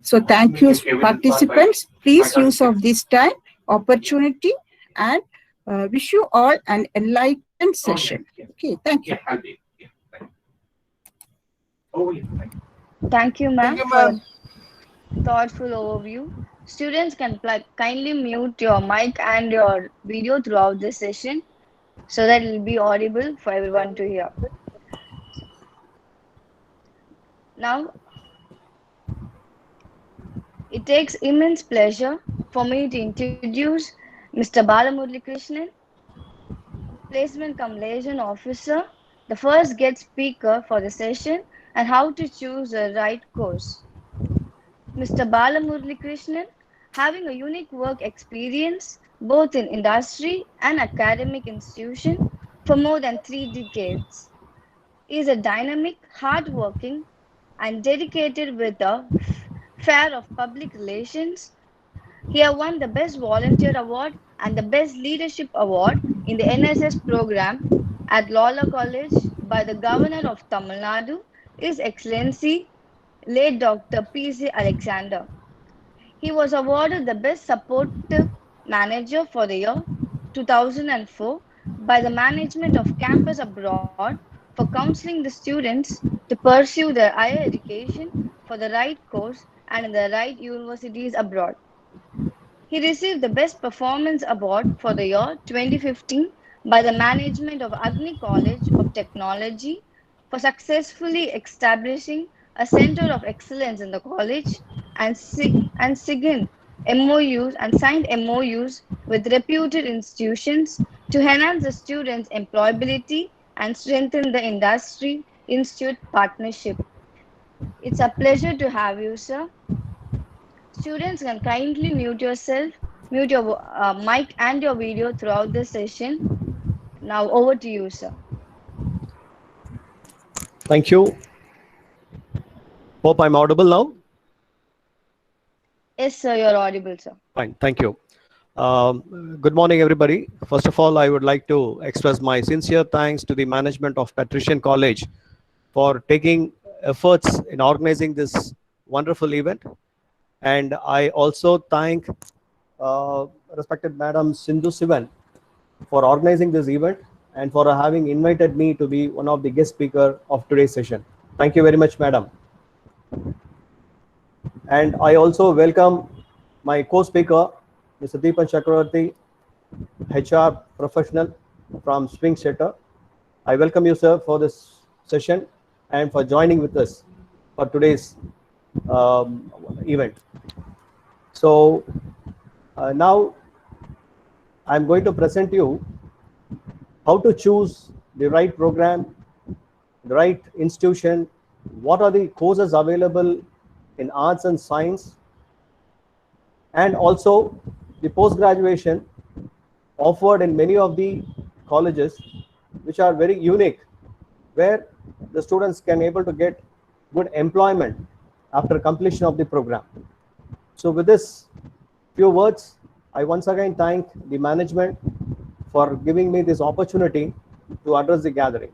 So thank you, participants. Please use of this time, opportunity, and wish you all an enlightened session. Okay, thank you. Thank you, Thank ma'am, you, for ma'am. a thoughtful overview. Students can kindly mute your mic and your video throughout this session so that it will be audible for everyone to hear. Now, it takes immense pleasure for me to introduce Mr. Balamurli Krishnan, Placement cum Liaison Officer, the first guest speaker for the session, and how to choose the right course. Mr. Balamurli Krishnan, having a unique work experience both in industry and academic institution for more than 3 decades, is a dynamic, hardworking, and dedicated with a flair of public relations. He has won the Best Volunteer Award and the Best Leadership Award in the NSS program at Lola College by the Governor of Tamil Nadu, His Excellency late Dr. P.C. Alexander. He was awarded the Best Supportive Manager for the year 2004 by the management of Campus Abroad for counseling the students to pursue their higher education for the right course and in the right universities abroad. He received the Best Performance Award for the year 2015 by the management of Agni College of Technology for successfully establishing a center of excellence in the college and, signed MOUs with reputed institutions to enhance the students' employability and strengthen the industry institute partnership. It's a pleasure to have you, sir. Students can kindly mute your mic and your video throughout the session. Now over to you, sir. Thank you. Hope I'm audible now. Yes, sir, you're audible, sir. Fine, thank you. Good morning, everybody. First of all, I would like to express my sincere thanks to the management of Patrician College for taking efforts in organizing this wonderful event. And I also thank respected Madam Sindhu Sivan for organizing this event and for having invited me to be one of the guest speaker of today's session. Thank you very much, Madam. And I also welcome my co-speaker, Mr. Deepan Chakravarti, HR professional from Swing Setter. I welcome you, sir, for this session and for joining with us for today's event. So now I'm going to present you how to choose the right program, the right institution, what are the courses available in arts and science, and also the post-graduation offered in many of the colleges which are very unique, where the students can able to get good employment after completion of the program. So with this few words, I once again thank the management for giving me this opportunity to address the gathering.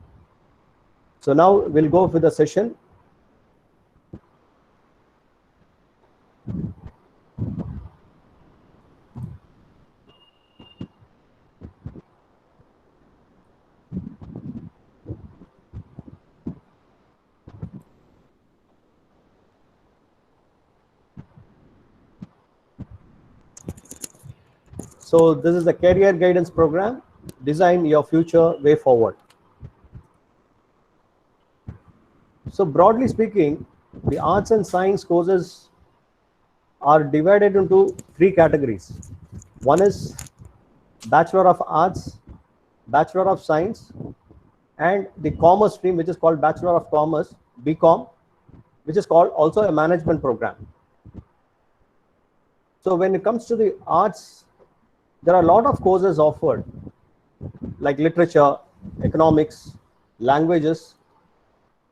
So now we'll go with the session. So this is the career guidance program, Design Your Future Way Forward. So broadly speaking, the arts and science courses are divided into 3 categories. One is Bachelor of Arts, Bachelor of Science, and the commerce stream, which is called Bachelor of Commerce, BCom, which is called also a management program. So when it comes to the arts, there are a lot of courses offered, like literature, economics, languages,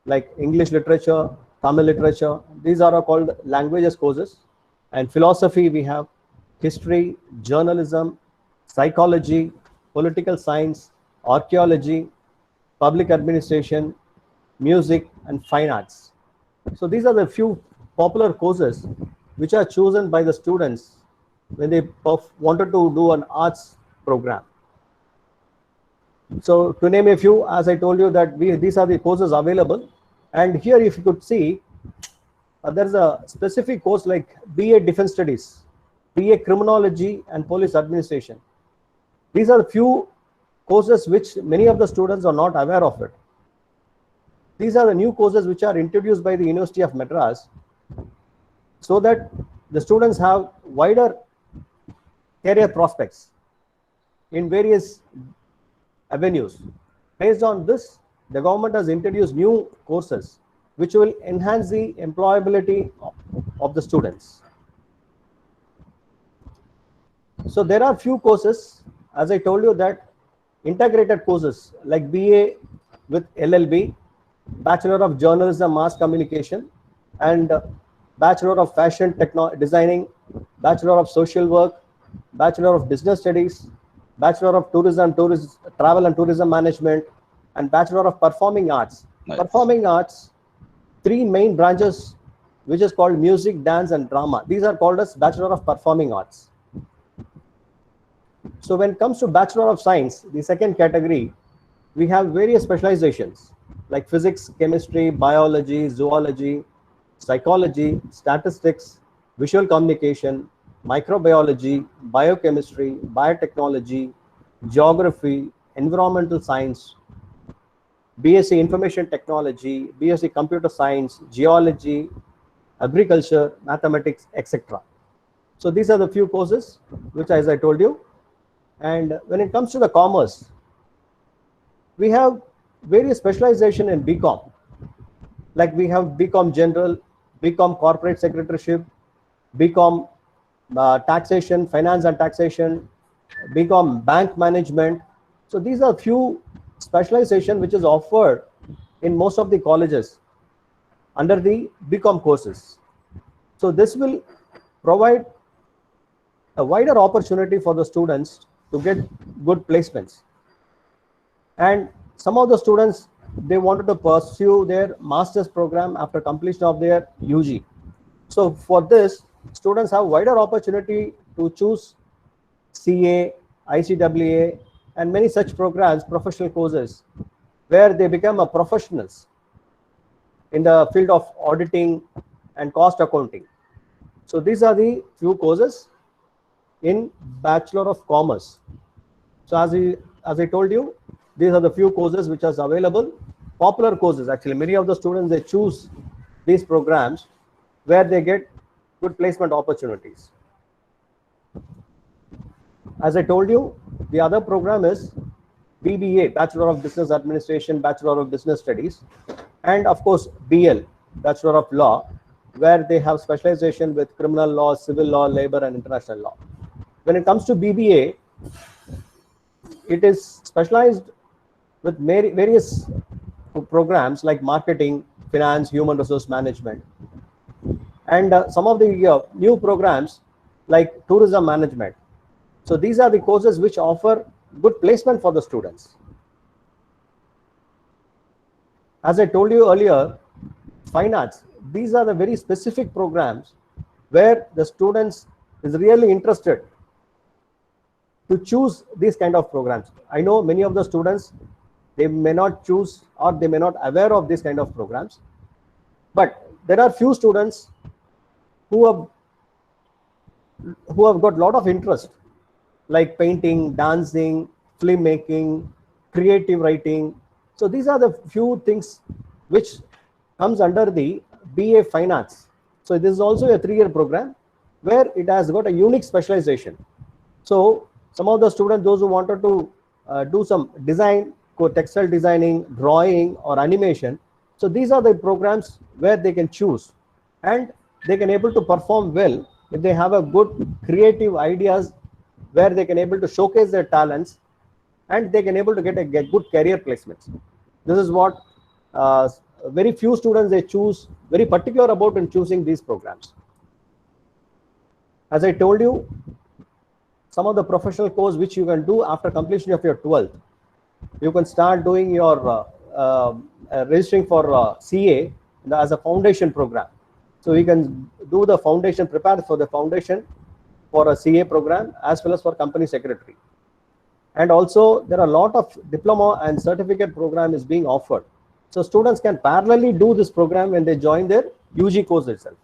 like English literature, Tamil literature. These are called languages courses. And philosophy, we have history, journalism, psychology, political science, archaeology, public administration, music, and fine arts. So these are the few popular courses which are chosen by the students when they wanted to do an arts program. So to name a few, as I told you that these are the courses available. And here if you could see, there's a specific course like BA Defense Studies, BA Criminology and Police Administration. These are the few courses which many of the students are not aware of it. These are the new courses which are introduced by the University of Madras so that the students have wider career prospects in various avenues. Based on this, the government has introduced new courses which will enhance the employability of the students. So there are few courses, as I told you, that integrated courses like BA with LLB, Bachelor of Journalism Mass Communication, and Bachelor of Fashion Designing, Bachelor of Social Work, Bachelor of Business Studies, Bachelor of Travel and Tourism Management, and Bachelor of Performing Arts. Nice. Performing Arts, 3 main branches, which is called music, dance, and drama. These are called as Bachelor of Performing Arts. So when it comes to Bachelor of Science, the second category, we have various specializations like physics, chemistry, biology, zoology, psychology, statistics, visual communication, microbiology, biochemistry, biotechnology, geography, environmental science, BSc Information Technology, BSc Computer Science, Geology, Agriculture, Mathematics, etc. So these are the few courses which, as I told you. And when it comes to the commerce, we have various specialization in BCom. Like we have BCom General, BCom Corporate Secretaryship, BCom Taxation, Finance and Taxation, BCom Bank Management. So these are few specialization which is offered in most of the colleges under the BCom courses. So this will provide a wider opportunity for the students to get good placements. And some of the students, they wanted to pursue their master's program after completion of their UG. So for this, students have wider opportunity to choose CA, ICWA, and many such programs, professional courses, where they become a professionals in the field of auditing and cost accounting. So these are the few courses in Bachelor of Commerce. So as I told you, these are the few courses which are available. Popular courses, actually, many of the students, they choose these programs where they get good placement opportunities. As I told you, the other program is BBA, Bachelor of Business Administration, Bachelor of Business Studies, and of course, BL, Bachelor of Law, where they have specialization with criminal law, civil law, labor, and international law. When it comes to BBA, it is specialized with various programs like marketing, finance, human resource management, and some of the new programs like tourism management. So these are the courses which offer good placement for the students. As I told you earlier, fine arts, these are the very specific programs where the students is really interested to choose these kind of programs. I know many of the students, they may not choose or they may not aware of this kind of programs, but there are few students who have got a lot of interest, like painting, dancing, filmmaking, creative writing. So these are the few things which comes under the BA Fine Arts. So this is also a 3-year program where it has got a unique specialization. So some of the students, those who wanted to do some design, textile designing, drawing, or animation. So these are the programs where they can choose, and they can able to perform well if they have a good creative ideas where they can able to showcase their talents, and they can able to get good career placements. This is what very few students, they choose, very particular about in choosing these programs. As I told you, some of the professional course which you can do after completion of your 12th, you can start doing your registering for CA as a foundation program. So we can do the foundation, prepare for the foundation for a CA program as well as for company secretary. And also there are a lot of diploma and certificate program is being offered. So students can parallelly do this program when they join their UG course itself.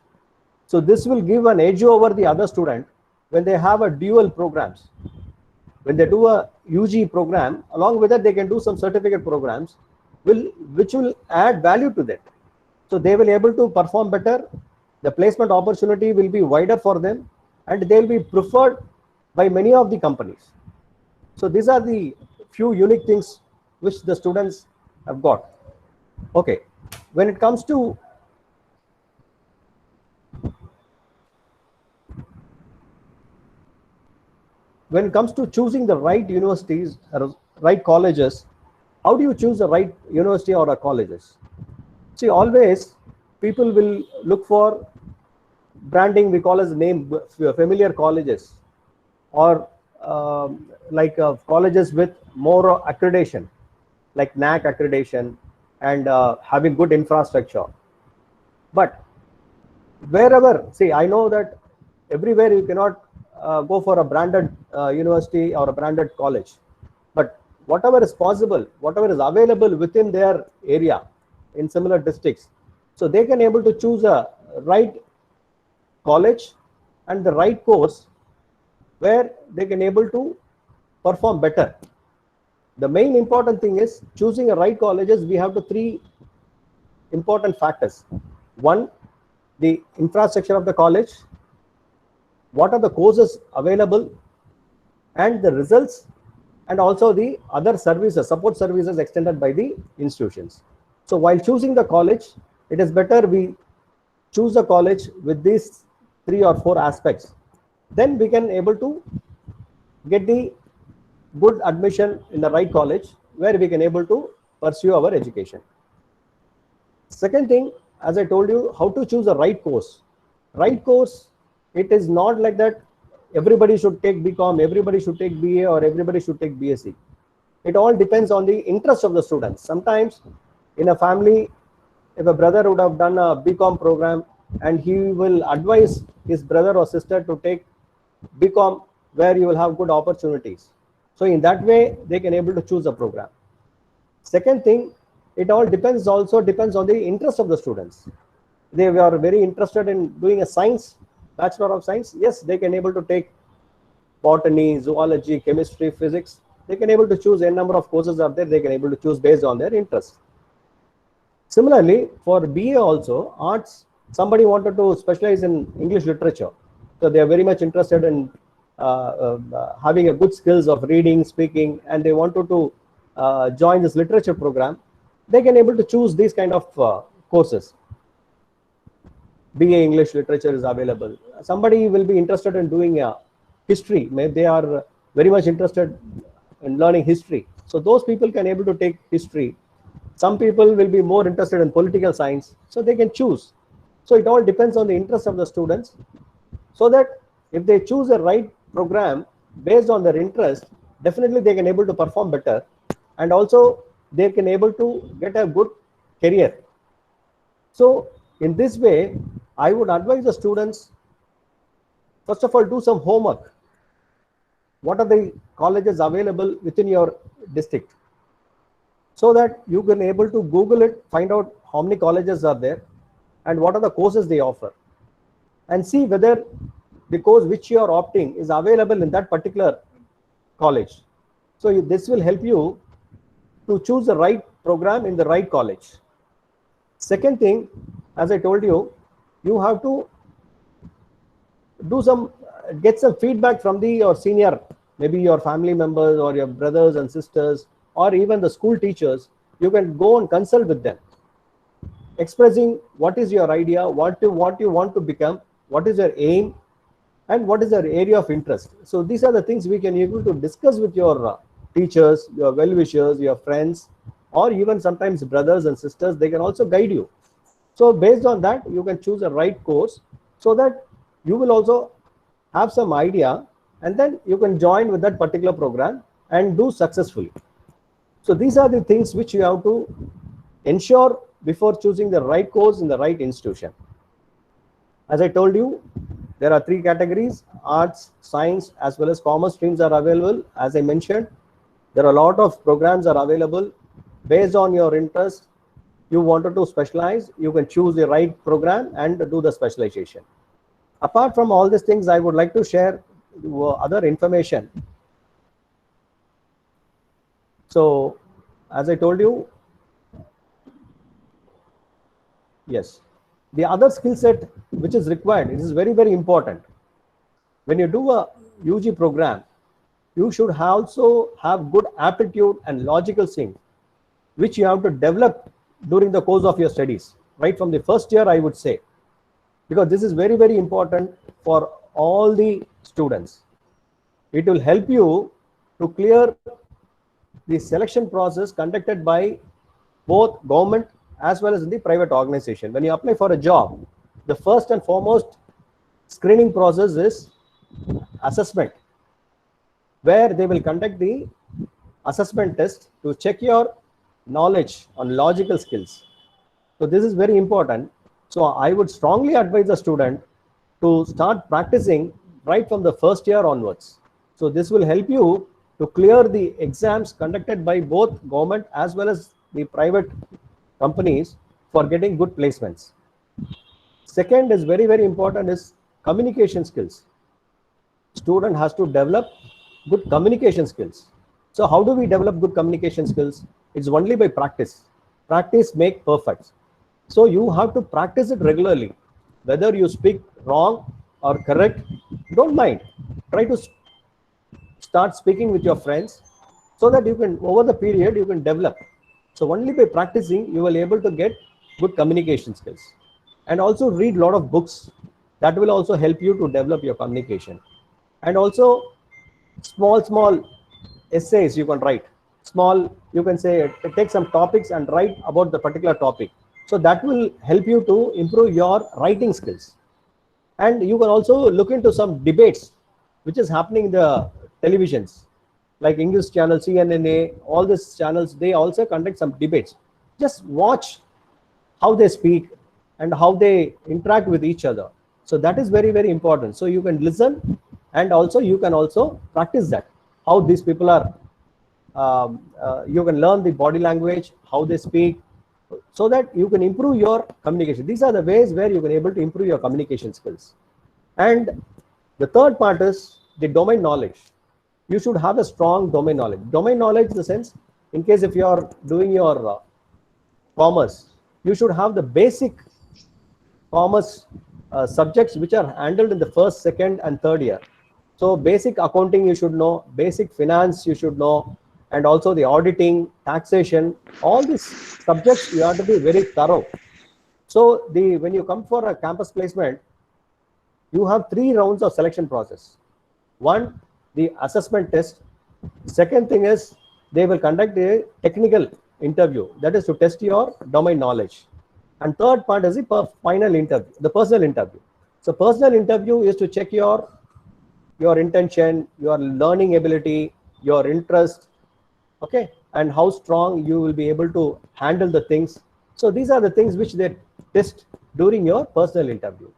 So this will give an edge over the other student when they have a dual programs. When they do a UG program, along with that they can do some certificate programs which will add value to that. So they will be able to perform better, the placement opportunity will be wider for them, and they will be preferred by many of the companies. So these are the few unique things which the students have got. Okay, when it comes to choosing the right universities or right colleges, how do you choose the right university or a colleges? See, always people will look for branding, we call as name, familiar colleges, or colleges with more accreditation, like NAC accreditation, and having good infrastructure. But wherever, see, I know that everywhere you cannot go for a branded university or a branded college, but whatever is possible, whatever is available within their area in similar districts, so they can able to choose a right college and the right course where they can able to perform better. The main important thing is choosing a right colleges. We have the three important factors. One, the infrastructure of the college, what are the courses available, and the results, and also the other services, support services extended by the institutions. So while choosing the college, it is better we choose a college with these 3 or 4 aspects. Then we can able to get the good admission in the right college where we can able to pursue our education. Second thing, as I told you, how to choose the right course. Right course, it is not like that everybody should take BCom, everybody should take BA, or everybody should take BSc. It all depends on the interest of the students. Sometimes in a family, if a brother would have done a BCom program and he will advise his brother or sister to take BCom where you will have good opportunities. So in that way, they can able to choose a program. Second thing, it all depends on the interest of the students. They are very interested in doing a science, Bachelor of Science. Yes, they can able to take botany, zoology, chemistry, physics. They can able to choose a number of courses are there. They can able to choose based on their interest. Similarly, for BA also, arts, somebody wanted to specialize in English literature. So they are very much interested in having a good skills of reading, speaking, and they wanted to join this literature program. They can able to choose these kind of courses. BA English literature is available. Somebody will be interested in doing history. Maybe they are very much interested in learning history. So those people can able to take history. Some people will be more interested in political science, so they can choose. So it all depends on the interest of the students, so that if they choose a right program based on their interest, definitely they can able to perform better, and also they can able to get a good career. So in this way, I would advise the students, first of all, do some homework. What are the colleges available within your district? So that you can able to Google it, find out how many colleges are there and what are the courses they offer, and see whether the course which you are opting is available in that particular college. So this will help you to choose the right program in the right college. Second thing, as I told you, you have to get some feedback from your senior, maybe your family members or your brothers and sisters, or even the school teachers. You can go and consult with them, expressing what is your idea, what you want to become, what is your aim, and what is your area of interest. So these are the things we can able to discuss with your teachers, your well-wishers, your friends, or even sometimes brothers and sisters. They can also guide you. So based on that, you can choose a right course, so that you will also have some idea, and then you can join with that particular program and do successfully. So these are the things which you have to ensure before choosing the right course in the right institution. As I told you, there are three categories: arts, science, as well as commerce streams are available. As I mentioned, there are a lot of programs are available based on your interest. You wanted to specialize, you can choose the right program and do the specialization. Apart from all these things, I would like to share other information. So, as I told you, yes, the other skill set which is required, it is very, very important. When you do a UG program, you should also have good aptitude and logical think, which you have to develop during the course of your studies, right from the first year, I would say, because this is very, very important for all the students. It will help you to clear the selection process conducted by both government as well as in the private organization. When you apply for a job, the first and foremost screening process is assessment, where they will conduct the assessment test to check your knowledge on logical skills. So this is very important. So I would strongly advise the student to start practicing right from the first year onwards. So this will help you to clear the exams conducted by both government as well as the private companies for getting good placements. Second is very, very important is communication skills. Student has to develop good communication skills. So how do we develop good communication skills? It's only by practice. Practice make perfect. So you have to practice it regularly. Whether you speak wrong or correct, don't mind. Try to start speaking with your friends so that you can, over the period, you can develop. So only by practicing, you will be able to get good communication skills. And also read a lot of books. That will also help you to develop your communication. And also small essays you can write. Small, you can say, take some topics and write about the particular topic. So that will help you to improve your writing skills. And you can also look into some debates which is happening in the televisions, like English channel, CNNA, all these channels, they also conduct some debates. Just watch how they speak and how they interact with each other. So that is very, very important. So you can listen and also you can also practice that, how these people are. You can learn the body language, how they speak, so that you can improve your communication. These are the ways where you can able to improve your communication skills. And the third part is the domain knowledge. You should have a strong domain knowledge. Domain knowledge in the sense, in case if you are doing your commerce, you should have the basic commerce subjects which are handled in the first, second, and third year. So basic accounting you should know, basic finance you should know, and also the auditing, taxation, all these subjects you have to be very thorough. So when you come for a campus placement, you have 3 rounds of selection process. One, the assessment test. Second thing is they will conduct a technical interview, that is to test your domain knowledge. And third part is the final interview, the personal interview. So personal interview is to check your intention, your learning ability, your interest, okay, and how strong you will be able to handle the things. So these are the things which they test during your personal interview.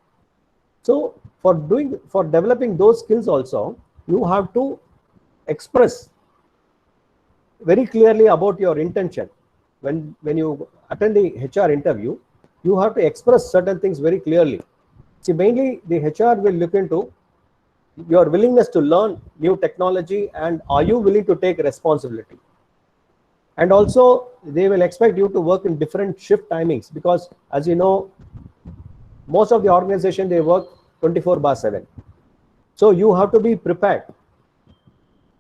So for developing those skills also, you have to express very clearly about your intention. When you attend the HR interview, you have to express certain things very clearly. See, mainly the HR will look into your willingness to learn new technology and are you willing to take responsibility. And also they will expect you to work in different shift timings, because as you know, most of the organization, they work 24/7. So you have to be prepared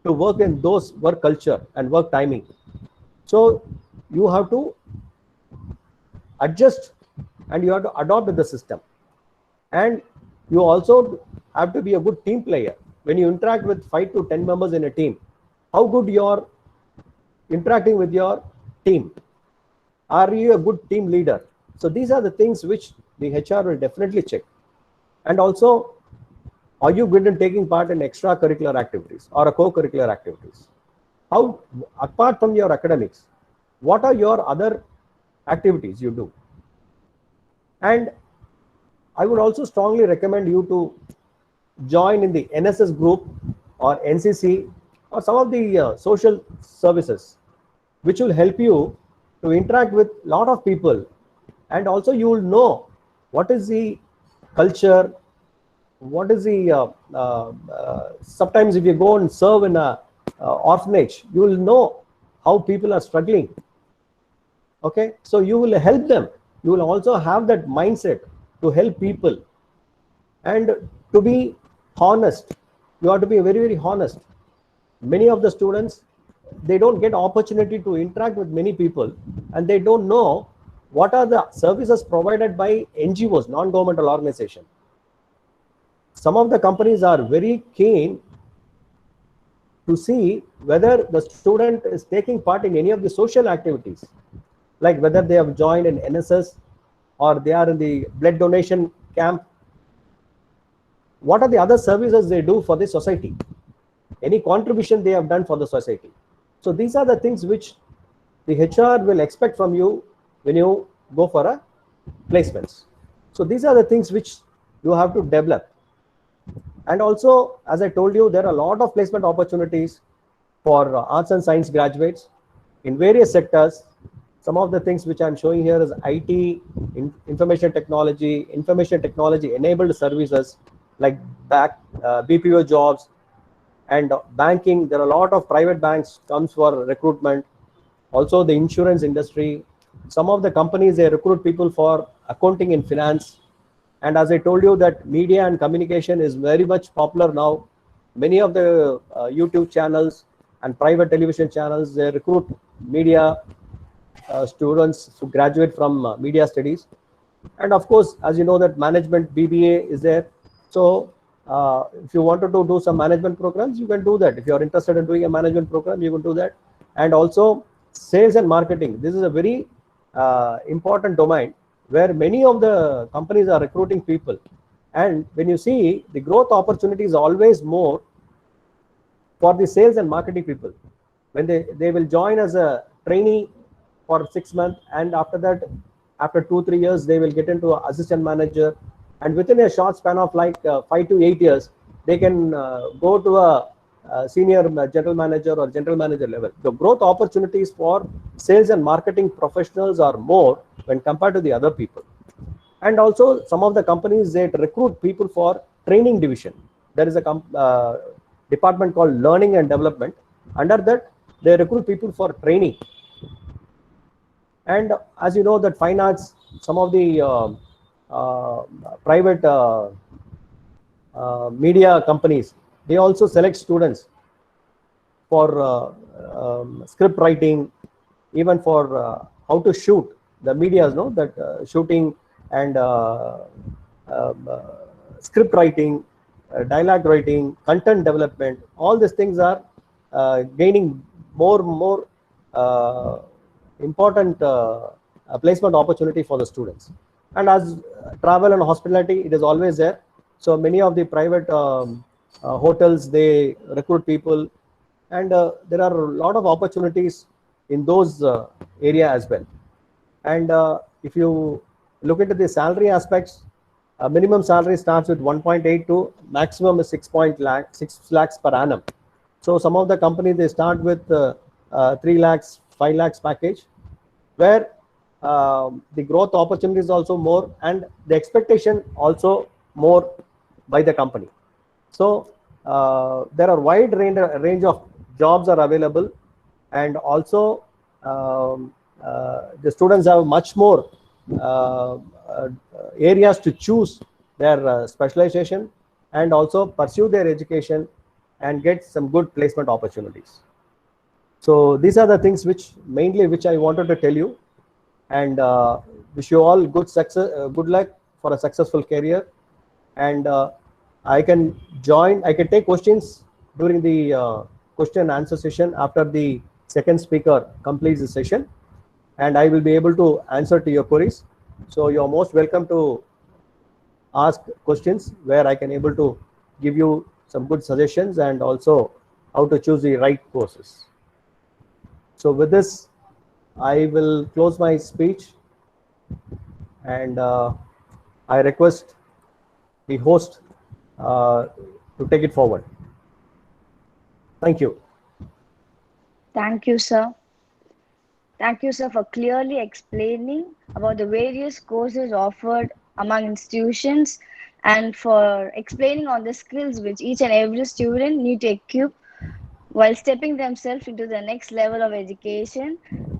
to work in those work culture and work timing. So you have to adjust and you have to adopt with the system. And you also have to be a good team player. When you interact with 5 to 10 members in a team, how good you are interacting with your team? Are you a good team leader? So these are the things which the HR will definitely check. And also, are you good in taking part in extracurricular activities or co-curricular activities? How, apart from your academics, what are your other activities you do? And I would also strongly recommend you to join in the NSS group or NCC or some of the social services, which will help you to interact with a lot of people, and also you will know what is the culture, what is the sometimes if you go and serve in a orphanage, you will know how people are struggling. Okay, so you will help them. You will also have that mindset to help people, and to be honest. You have to be very, very honest. Many of the students, they don't get opportunity to interact with many people, and they don't know what are the services provided by NGOs, non-governmental organization. Some of the companies are very keen to see whether the student is taking part in any of the social activities, like whether they have joined in NSS or they are in the blood donation camp. What are the other services they do for the society? Any contribution they have done for the society? So these are the things which the HR will expect from you when you go for a placements. So these are the things which you have to develop. And also, as I told you, there are a lot of placement opportunities for arts and science graduates in various sectors. Some of the things which I'm showing here is IT, information technology enabled services like BPO jobs, and banking. There are a lot of private banks comes for recruitment. Also the insurance industry. Some of the companies, they recruit people for accounting and finance. And as I told you, that media and communication is very much popular now. Many of the YouTube channels and private television channels, they recruit media students who graduate from media studies. And of course, as you know, that management BBA is there. So if you wanted to do some management programs, you can do that. If you are interested in doing a management program, you can do that. And also sales and marketing. This is a very important domain where many of the companies are recruiting people. And when you see, the growth opportunity is always more for the sales and marketing people. When they will join as a trainee for 6 months, and after that, after 2-3 years, they will get into assistant manager, and within a short span of like 5 to 8 years, they can go to a senior general manager or general manager level. The growth opportunities for sales and marketing professionals are more when compared to the other people. And also some of the companies, they recruit people for training division. There is a department called learning and development. Under that, they recruit people for training. And as you know, that fine arts, some of the private media companies, they also select students for script writing, even for how to shoot the medias, no, that shooting and script writing, dialogue writing, content development. All these things are gaining more and more important placement opportunity for the students. And as travel and hospitality, it is always there. So many of the private hotels, they recruit people, and there are a lot of opportunities in those area as well. And if you look into the salary aspects, minimum salary starts with 1.8 to maximum is 6 lakhs per annum. So some of the companies, they start with 3 lakhs, 5 lakhs package, where the growth opportunity is also more, and the expectation also more by the company. So there are wide range of jobs are available, and also the students have much more areas to choose their specialization, and also pursue their education and get some good placement opportunities. So these are the things which mainly which I wanted to tell you, and wish you all good success, good luck for a successful career. And I can take questions during the question and answer session after the second speaker completes the session, and I will be able to answer to your queries. So you're most welcome to ask questions, where I can able to give you some good suggestions, and also how to choose the right courses. So with this, I will close my speech, and I request the host to take it forward. Thank you. Thank you, sir. Thank you, sir, for clearly explaining about the various courses offered among institutions and for explaining on the skills which each and every student need to equip while stepping themselves into the next level of education.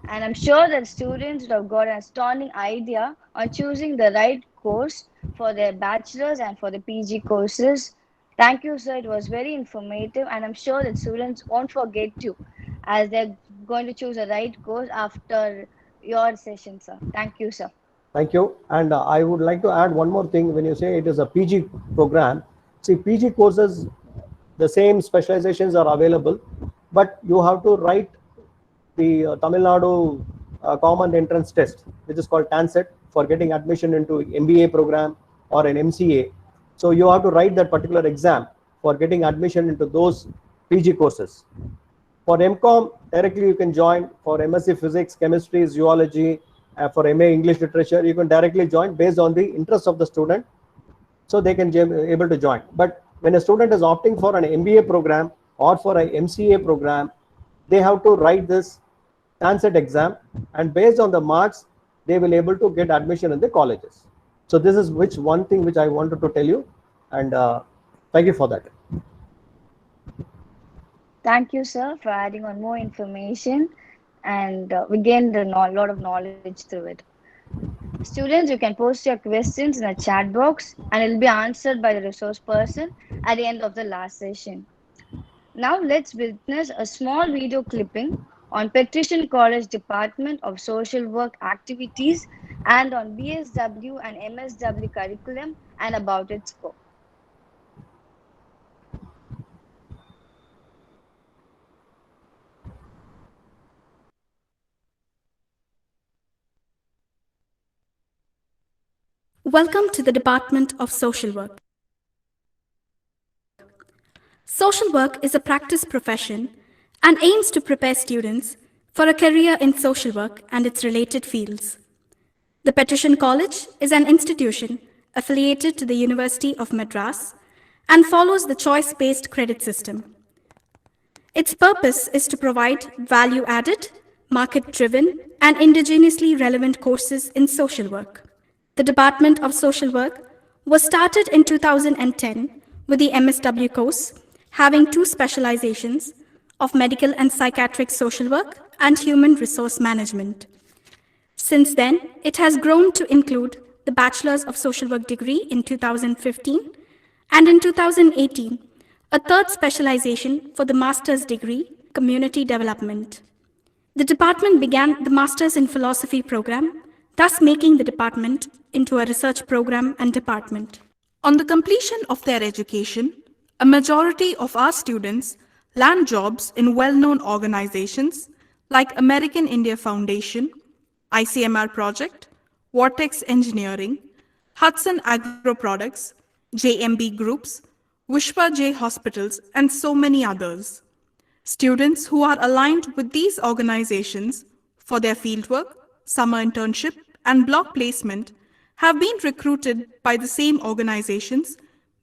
And I'm sure that students would have got an astounding idea on choosing the right course for their bachelor's and for the PG courses. Thank you, sir. It was very informative, and I'm sure that students won't forget to, as they're going to choose a right course after your session, sir. Thank you, sir. Thank you. And I would like to add one more thing. When you say it is a PG program, see, PG courses, the same specializations are available, but you have to write the Tamil Nadu Common Entrance Test, which is called TANSET, for getting admission into MBA program or an MCA. So you have to write that particular exam for getting admission into those PG courses. For MCOM, directly you can join. For MSc Physics, Chemistry, Zoology, for MA English Literature, you can directly join based on the interest of the student. So they can be able to join. But when a student is opting for an MBA program or for an MCA program, they have to write this TANSET exam, and based on the marks, they will able to get admission in the colleges. So this is one thing which I wanted to tell you, and thank you for that. Thank you, sir, for adding on more information, and we gained a lot of knowledge through it. Students, you can post your questions in the chat box, and it will be answered by the resource person at the end of the last session. Now let's witness a small video clipping on Patrician College Department of Social Work activities and on BSW and MSW curriculum and about its scope. Welcome to the Department of Social Work. Social work is a practice profession and aims to prepare students for a career in social work and its related fields. The Patrician College is an institution affiliated to the University of Madras and follows the choice-based credit system. Its purpose is to provide value-added, market-driven, and indigenously relevant courses in social work. The Department of Social Work was started in 2010 with the MSW course, having two specializations of medical and psychiatric social work and human resource management. Since then, it has grown to include the Bachelor's of Social Work degree in 2015, and in 2018, a third specialization for the Master's degree, Community Development. The department began the Master's in Philosophy program, thus making the department into a research program and department. On the completion of their education, a majority of our students land jobs in well-known organizations like American India Foundation, ICMR Project, Vortex Engineering, Hudson Agro Products, JMB Groups, Vishwa J Hospitals, and so many others. Students who are aligned with these organizations for their fieldwork, summer internship, and block placement have been recruited by the same organizations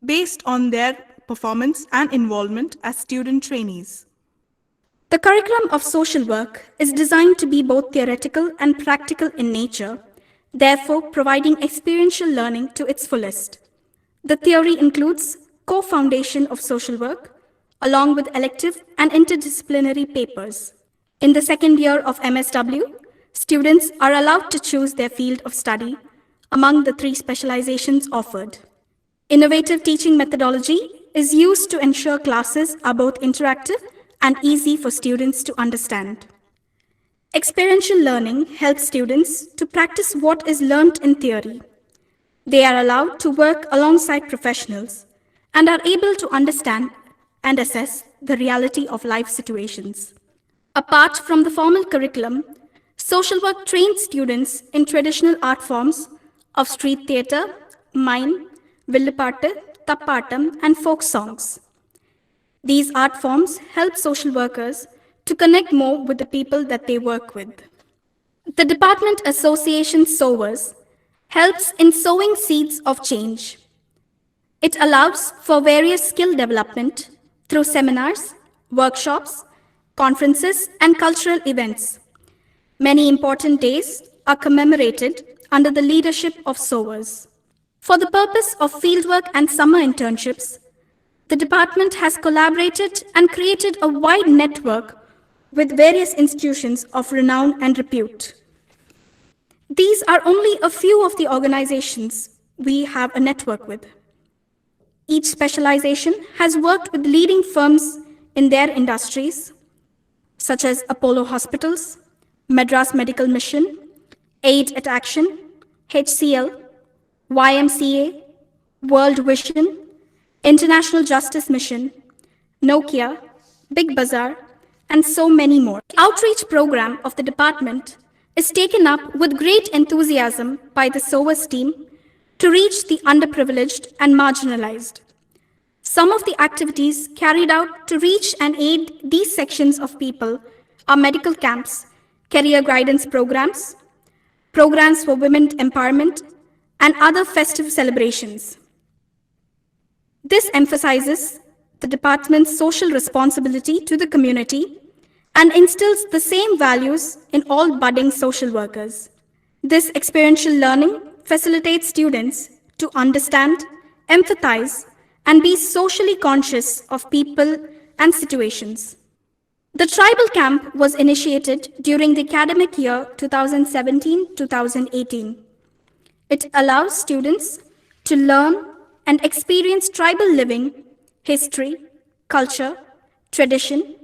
based on their performance and involvement as student trainees. The curriculum of social work is designed to be both theoretical and practical in nature, therefore providing experiential learning to its fullest. The theory includes core foundation of social work, along with elective and interdisciplinary papers. In the second year of MSW, students are allowed to choose their field of study among the three specializations offered. Innovative teaching methodology is used to ensure classes are both interactive and easy for students to understand. Experiential learning helps students to practice what is learnt in theory. They are allowed to work alongside professionals and are able to understand and assess the reality of life situations. Apart from the formal curriculum, social work trains students in traditional art forms of street theatre, mime, villapattu, tappatam, and folk songs. These art forms help social workers to connect more with the people that they work with. The Department Association Sowers helps in sowing seeds of change. It allows for various skill development through seminars, workshops, conferences, and cultural events. Many important days are commemorated under the leadership of SOAS. For the purpose of fieldwork and summer internships, the department has collaborated and created a wide network with various institutions of renown and repute. These are only a few of the organizations we have a network with. Each specialization has worked with leading firms in their industries, such as Apollo Hospitals, Madras Medical Mission, Aid at Action, HCL, YMCA, World Vision, International Justice Mission, Nokia, Big Bazaar, and so many more. The outreach program of the department is taken up with great enthusiasm by the SOAS team to reach the underprivileged and marginalized. Some of the activities carried out to reach and aid these sections of people are medical camps, career guidance programs, programs for women empowerment, and other festive celebrations. This emphasizes the department's social responsibility to the community and instills the same values in all budding social workers. This experiential learning facilitates students to understand, empathize, and be socially conscious of people and situations. The tribal camp was initiated during the academic year 2017-2018. It allows students to learn and experience tribal living, history, culture, tradition,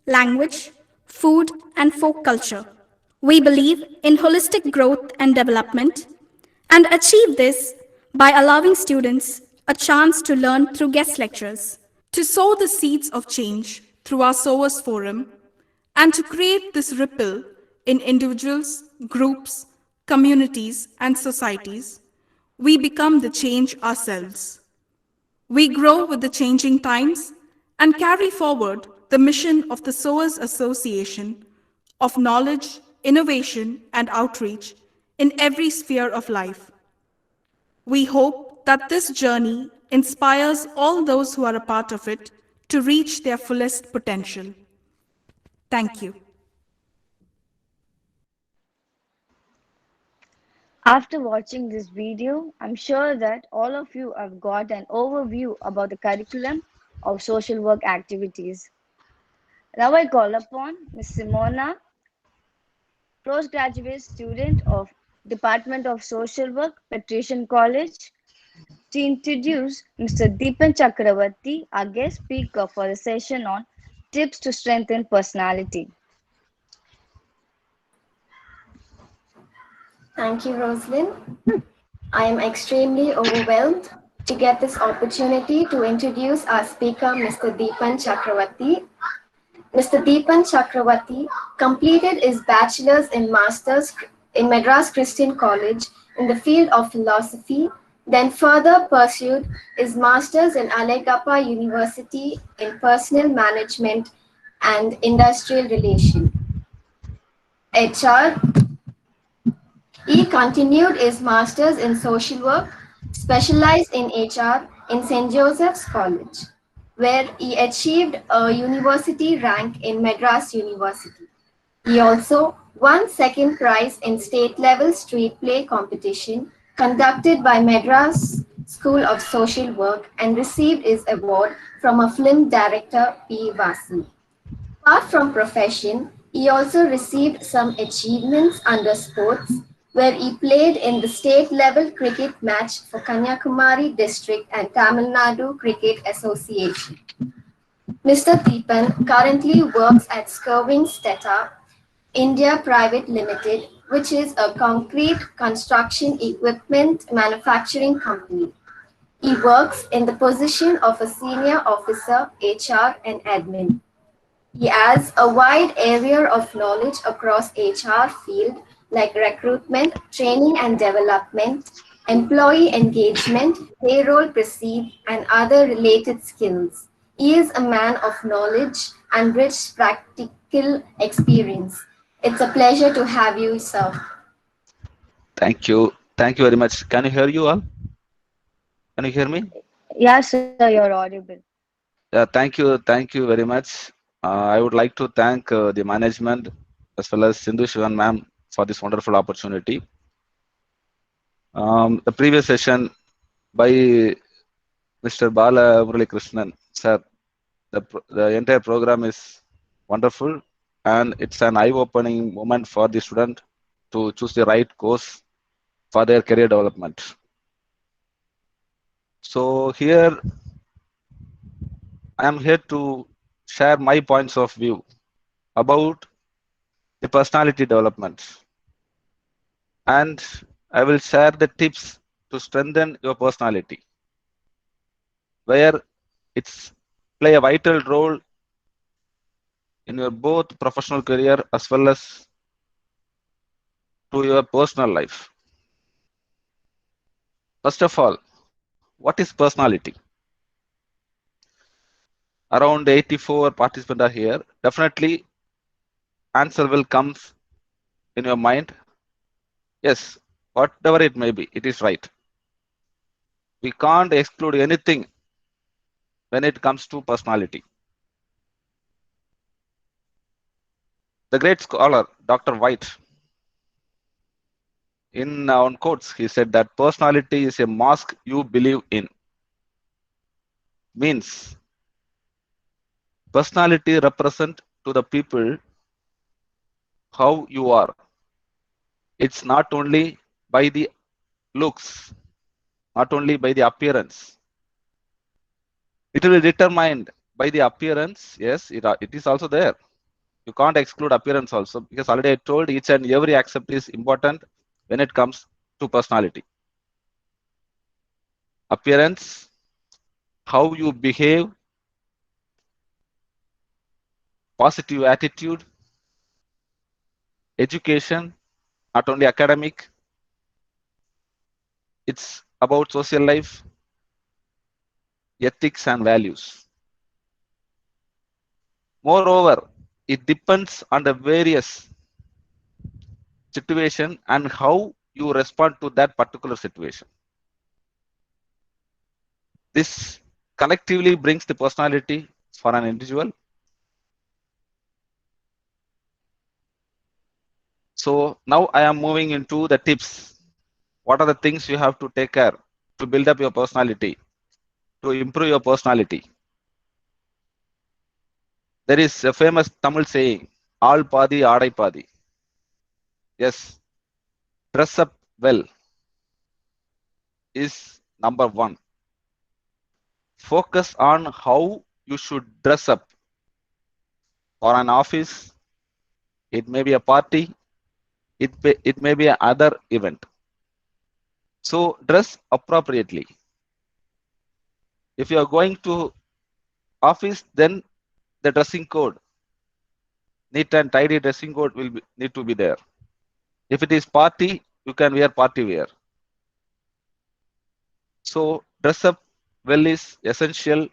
language, food, and folk culture. We believe in holistic growth and development and achieve this by allowing students a chance to learn through guest lectures. To sow the seeds of change through our SOAS forum and to create this ripple in individuals, groups, communities, and societies, we become the change ourselves. We grow with the changing times and carry forward the mission of the SOAS Association of knowledge, innovation, and outreach in every sphere of life. We hope that this journey inspires all those who are a part of it to reach their fullest potential. Thank you. After watching this video, I'm sure that all of you have got an overview about the curriculum of social work activities. Now I call upon Ms. Simona, postgraduate student of Department of Social Work, Patrician College, to introduce Mr. Deepan Chakravarti, our guest speaker for the session on tips to strengthen personality. Thank you, Rosalind. I am extremely overwhelmed to get this opportunity to introduce our speaker, Mr. Deepan Chakravarti. Mr. Deepan Chakravarti completed his bachelor's and master's in Madras Christian College in the field of philosophy, then further pursued his master's in Alegappa University in personal management and industrial relation. HR. He continued his master's in social work, specialized in HR in St. Joseph's College, where he achieved a university rank in Madras University. He also won second prize in state-level street play competition conducted by Madras School of Social Work and received his award from a film director, P. Vasu. Apart from profession, he also received some achievements under sports, where he played in the state-level cricket match for Kanyakumari District and Tamil Nadu Cricket Association. Mr. Deepan currently works at Skirving Stetta India Private Limited, which is a concrete construction equipment manufacturing company. He works in the position of a senior officer, HR and admin. He has a wide area of knowledge across HR field like recruitment, training and development, employee engagement, payroll procedure, and other related skills. He is a man of knowledge and rich practical experience. It's a pleasure to have you, sir. Thank you. Thank you very much. Can you hear you all? Can you hear me? Yes, sir, you're audible. Thank you very much. I would like to thank the management as well as Sindhu Shivan ma'am for this wonderful opportunity. The previous session by Mr. Bala Murali Krishnan, sir, the entire program is wonderful and it's an eye-opening moment for the student to choose the right course for their career development. So here I am here to share my points of view about the personality development, and I will share the tips to strengthen your personality, where it's play a vital role in your both professional career as well as to your personal life. First of all, what is personality? Around 84 participants are here. Definitely answer will come in your mind. Yes, whatever it may be, it is right. We can't exclude anything when it comes to personality. The great scholar, Dr. White, in on quotes, he said that personality is a mask you believe in. Means personality represent to the people how you are. It's not only by the looks, not only by the appearance. It will be determined by the appearance. Yes, it is also there. You can't exclude appearance also, because already I told each and every aspect is important when it comes to personality. Appearance, how you behave, positive attitude, education, not only academic, it's about social life, ethics and values. Moreover, it depends on the various situation and how you respond to that particular situation. This collectively brings the personality for an individual. So now I am moving into the tips. What are the things you have to take care to build up your personality, to improve your personality? There is a famous Tamil saying, "All padi, aadai padi." Yes, dress up well is number one. Focus on how you should dress up for an office. It may be a party. It may be another event. So dress appropriately. If you are going to office, then the dressing code, neat and tidy dressing code will need to be there. If it is party, you can wear party wear. So dress up well is essential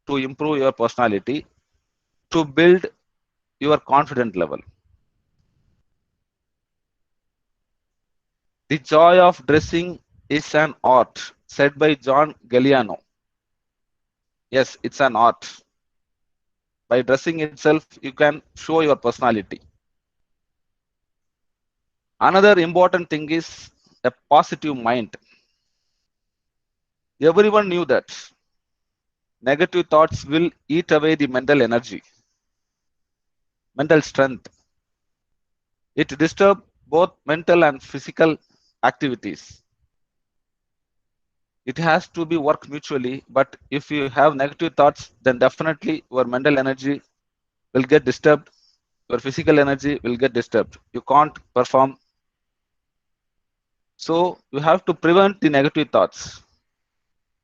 to improve your personality, to build your confidence level. The joy of dressing is an art, said by John Galliano. Yes, it's an art. By dressing itself, you can show your personality. Another important thing is a positive mind. Everyone knew that negative thoughts will eat away the mental energy, mental strength. It disturbs both mental and physical activities. It has to be worked mutually, but if you have negative thoughts, then definitely your mental energy will get disturbed, your physical energy will get disturbed. You can't perform. So you have to prevent the negative thoughts.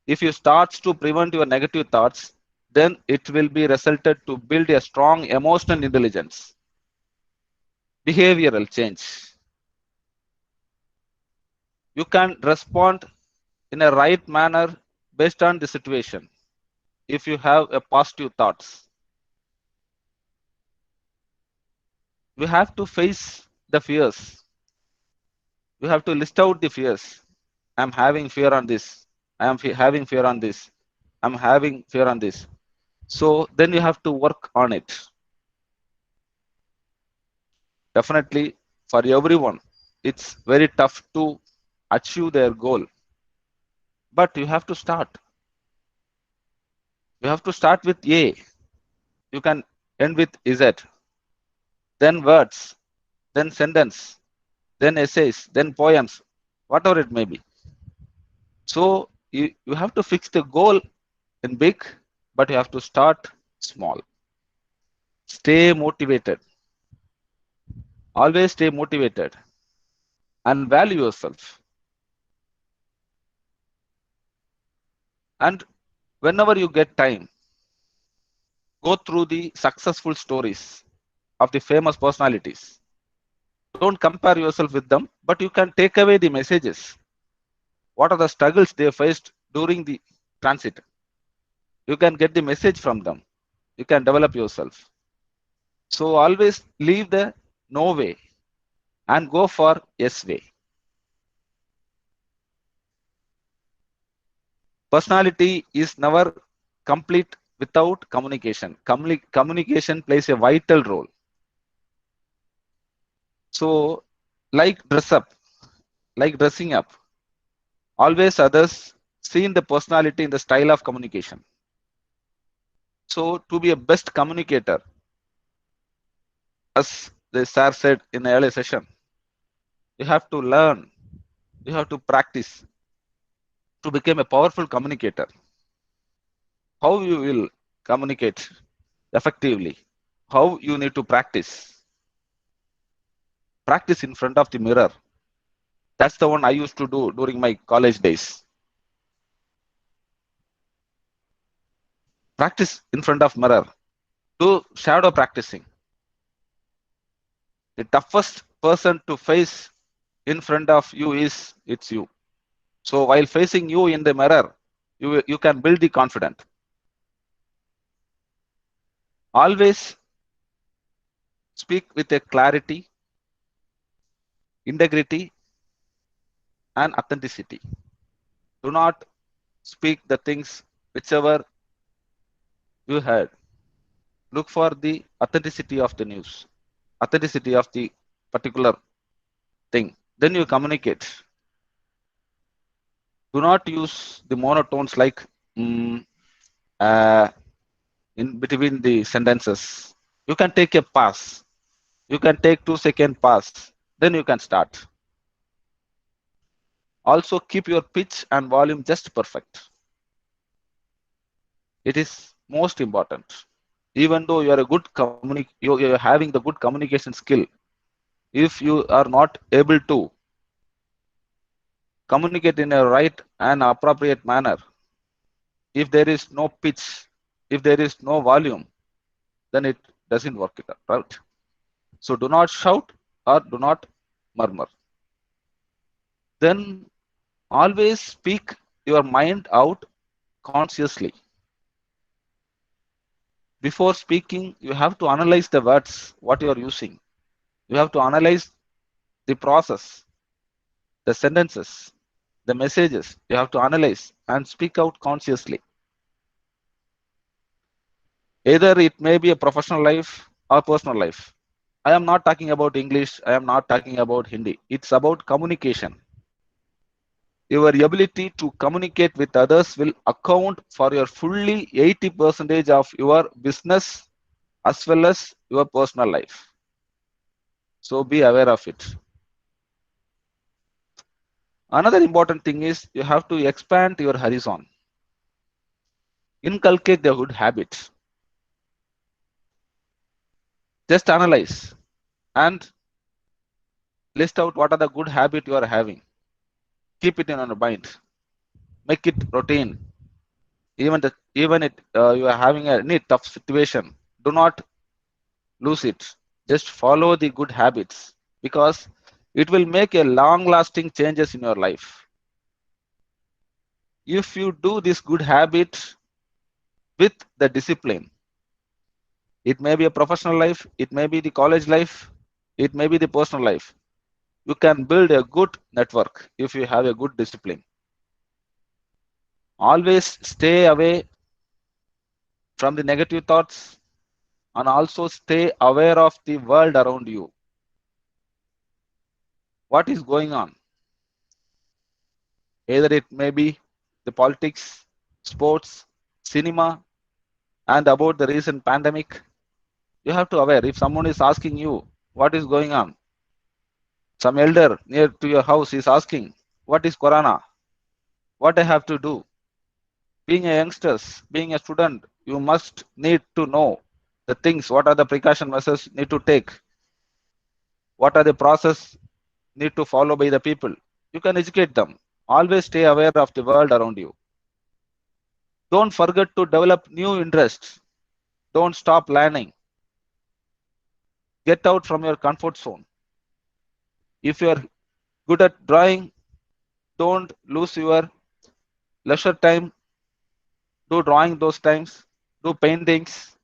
If you start to prevent your negative thoughts, then it will be resulted to build a strong emotional intelligence, behavioral change. You can respond in a right manner based on the situation if you have a positive thoughts. We have to face the fears. We have to list out the fears. I'm having fear on this. I am having fear on this. I'm having fear on this. So then you have to work on it. Definitely for everyone, it's very tough to achieve their goal. But you have to start. You have to start with A. You can end with Z. Then words, then sentence, then essays, then poems, whatever it may be. So you have to fix the goal in big, but you have to start small. Stay motivated. Always stay motivated and value yourself. And whenever you get time, go through the successful stories of the famous personalities. Don't compare yourself with them, but you can take away the messages. What are the struggles they faced during the transit? You can get the message from them. You can develop yourself. So always leave the no way and go for yes way. Personality is never complete without communication. Communication plays a vital role. So like dressing up, always others see in the personality in the style of communication. So to be a best communicator, as the sir said in the earlier session, you have to learn, you have to practice to become a powerful communicator. How you will communicate effectively? How you need to practice? Practice in front of the mirror. That's the one I used to do during my college days. Practice in front of mirror. Do shadow practicing. The toughest person to face in front of you it's you. So while facing you in the mirror, you can build the confidence. Always speak with a clarity, integrity, and authenticity. Do not speak the things whichever you heard. Look for the authenticity of the news, authenticity of the particular thing. Then you communicate. Do not use the monotones like in between the sentences. You can take a pass. You can take 2-second pass. Then you can start. Also keep your pitch and volume just perfect. It is most important. Even though you are a good you're having the good communication skill, if you are not able to communicate in a right and appropriate manner, if there is no pitch, if there is no volume, then it doesn't work it out. So do not shout or do not murmur. Then always speak your mind out consciously. Before speaking, you have to analyze the words, what you are using. You have to analyze the process, the sentences, the messages. You have to analyze and speak out consciously. Either it may be a professional life or personal life. I am not talking about English. I am not talking about Hindi. It's about communication. Your ability to communicate with others will account for your fully 80% of your business as well as your personal life. So be aware of it. Another important thing is you have to expand your horizon. Inculcate the good habits. Just analyze and list out what are the good habits you are having. Keep it in your mind. Make it routine. Even if you are having any tough situation, do not lose it. Just follow the good habits because it will make a long-lasting changes in your life. If you do this good habit with the discipline, it may be a professional life, it may be the college life, it may be the personal life. You can build a good network if you have a good discipline. Always stay away from the negative thoughts, and also stay aware of the world around you. What is going on? Either it may be the politics, sports, cinema, and about the recent pandemic. You have to aware if someone is asking you what is going on. Some elder near to your house is asking, what is Corona? What I have to do? Being a youngsters, being a student, you must need to know the things, what are the precaution measures need to take, what are the process need to follow by the people. You can educate them. Always stay aware of the world around you. Don't forget to develop new interests. Don't stop learning. Get out from your comfort zone. If you are good at drawing, don't lose your leisure time. Do drawing those times. Do paintings.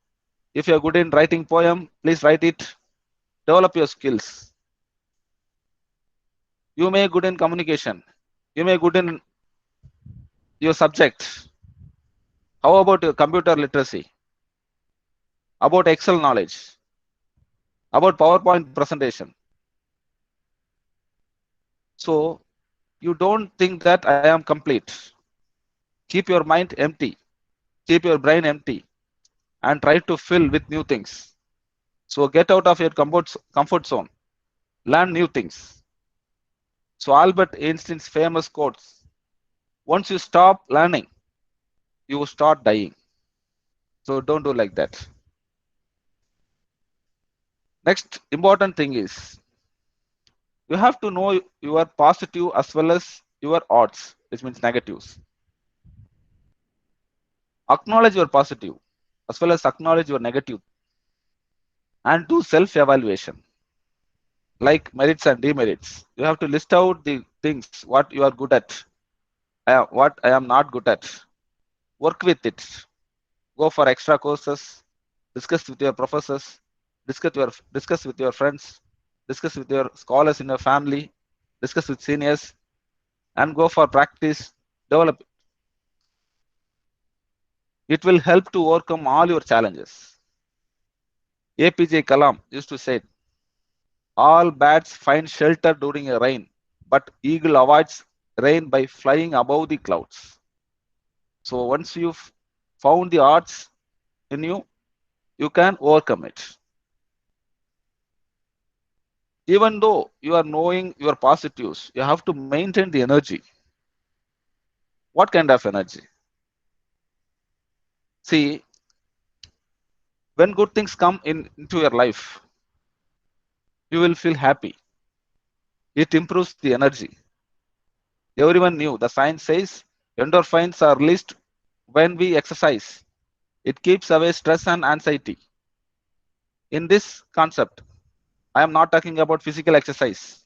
If you are good in writing poem, please write it. Develop your skills. You may good in communication. You may good in your subject. How about your computer literacy? About Excel knowledge? About PowerPoint presentation? So you don't think that I am complete. Keep your mind empty. Keep your brain empty and try to fill with new things. So get out of your comfort zone. Learn new things. So Albert Einstein's famous quotes, once you stop learning, you start dying. So don't do like that. Next important thing is, you have to know your positive as well as your odds, which means negatives. Acknowledge your positive as well as acknowledge your negative, and do self-evaluation like merits and demerits. You have to list out the things what you are good at, what I am not good at. Work with it. Go for extra courses. Discuss with your professors. Discuss with your friends. Discuss with your scholars in your family. Discuss with seniors, and go for practice. Develop. It will help to overcome all your challenges. APJ Kalam used to say, all bats find shelter during a rain, but eagle avoids rain by flying above the clouds. So once you've found the odds in you, you can overcome it. Even though you are knowing your positives, you have to maintain the energy. What kind of energy? See, when good things come into your life, you will feel happy. It improves the energy. Everyone knew, the science says endorphins are released when we exercise. It keeps away stress and anxiety. In this concept, I am not talking about physical exercise.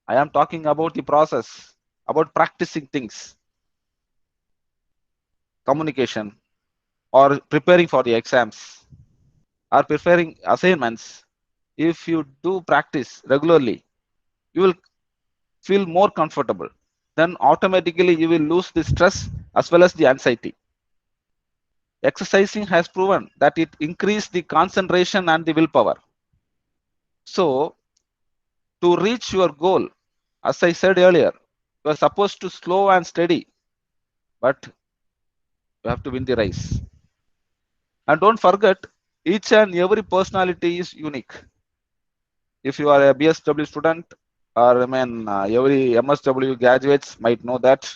I am talking about the process, about practicing things, communication, or preparing for the exams, or preparing assignments. If you do practice regularly, you will feel more comfortable. Then automatically you will lose the stress as well as the anxiety. Exercising has proven that it increases the concentration and the willpower. So to reach your goal, as I said earlier, you are supposed to slow and steady, but you have to win the race. And don't forget, each and every personality is unique. If you are a BSW student, or every MSW graduates might know that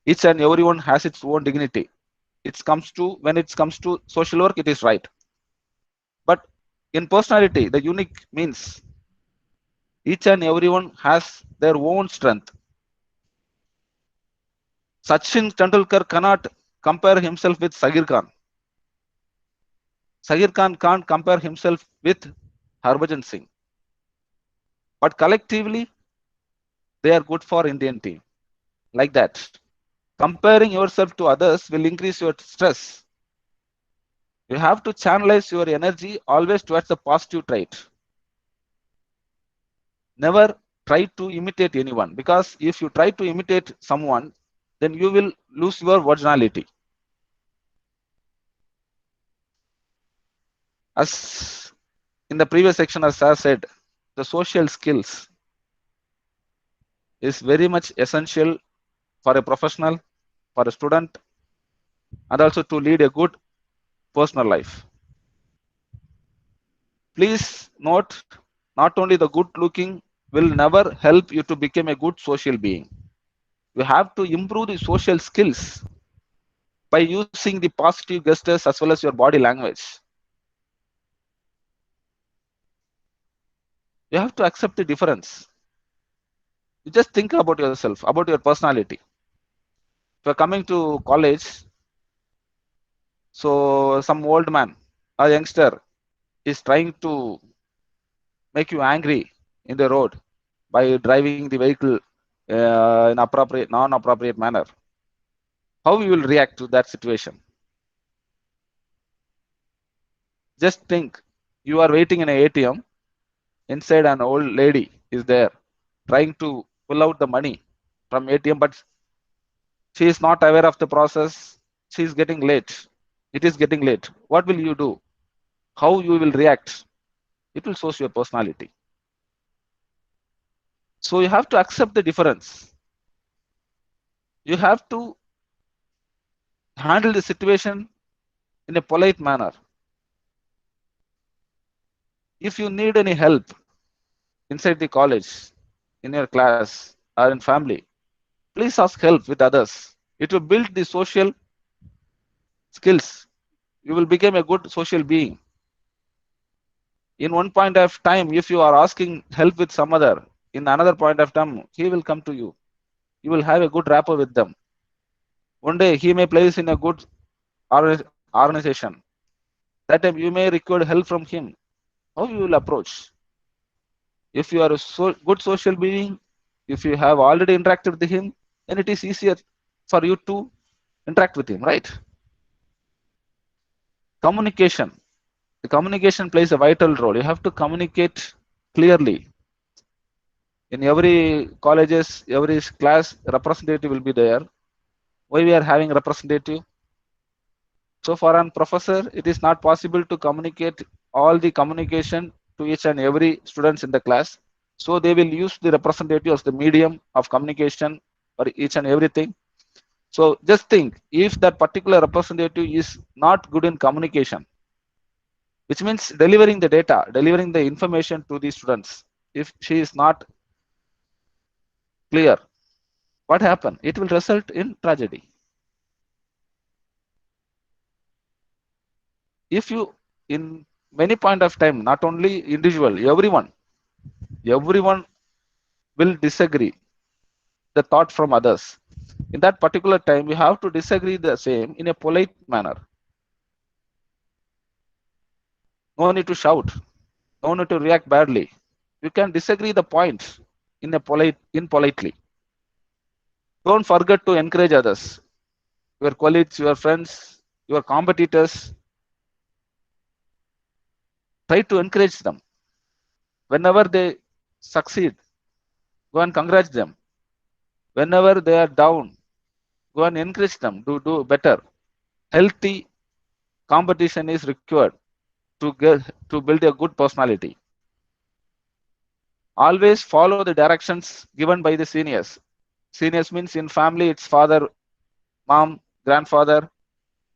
each and everyone has its own dignity. When it comes to social work, it is right. But in personality, the unique means each and everyone has their own strength. Sachin Tendulkar cannot compare himself with Sagir Khan. Sagir Khan can't compare himself with Harbhajan Singh. But collectively, they are good for Indian team. Like that. Comparing yourself to others will increase your stress. You have to channelize your energy always towards the positive trait. Never try to imitate anyone, because if you try to imitate someone, then you will lose your originality. As in the previous section, as I said, the social skills is very much essential for a professional, for a student, and also to lead a good personal life. Please note, not only the good looking will never help you to become a good social being. You have to improve the social skills by using the positive gestures as well as your body language. You have to accept the difference. You just think about yourself, about your personality. If you're coming to college, so some old man or youngster is trying to make you angry in the road by driving the vehicle in non-appropriate manner. How you will react to that situation? Just think, you are waiting in an ATM. Inside, an old lady is there trying to pull out the money from ATM, but she is not aware of the process. She is getting late. It is getting late. What will you do? How you will react? It will show your personality. So you have to accept the difference. You have to handle the situation in a polite manner. If you need any help inside the college, in your class, or in family, please ask help with others. It will build the social skills. You will become a good social being. In one point of time, if you are asking help with some other, in another point of time, he will come to you. You will have a good rapport with them. One day, he may place in a good organization. That time, you may require help from him. How you will approach? If you are a good social being, if you have already interacted with him, then it is easier for you to interact with him, right? Communication. The communication plays a vital role. You have to communicate clearly. In every colleges, every class, representative will be there. Why we are having representative? So for an professor, it is not possible to communicate all the communication to each and every students in the class. So they will use the representative as the medium of communication for each and everything. So just think, if that particular representative is not good in communication, which means delivering the data, delivering the information to the students, if she is not clear, what happen? It will result in tragedy. If you, in many point of time, not only individual, everyone will disagree the thought from others. In that particular time, we have to disagree the same in a polite manner. No need to shout. No need to react badly. You can disagree the points in a politely. Don't forget to encourage others, your colleagues, your friends, your competitors. Try to encourage them. Whenever they succeed, go and congratulate them. Whenever they are down, go and encourage them to do better. Healthy competition is required to build a good personality. Always follow the directions given by the seniors. Seniors means in family, it's father, mom, grandfather.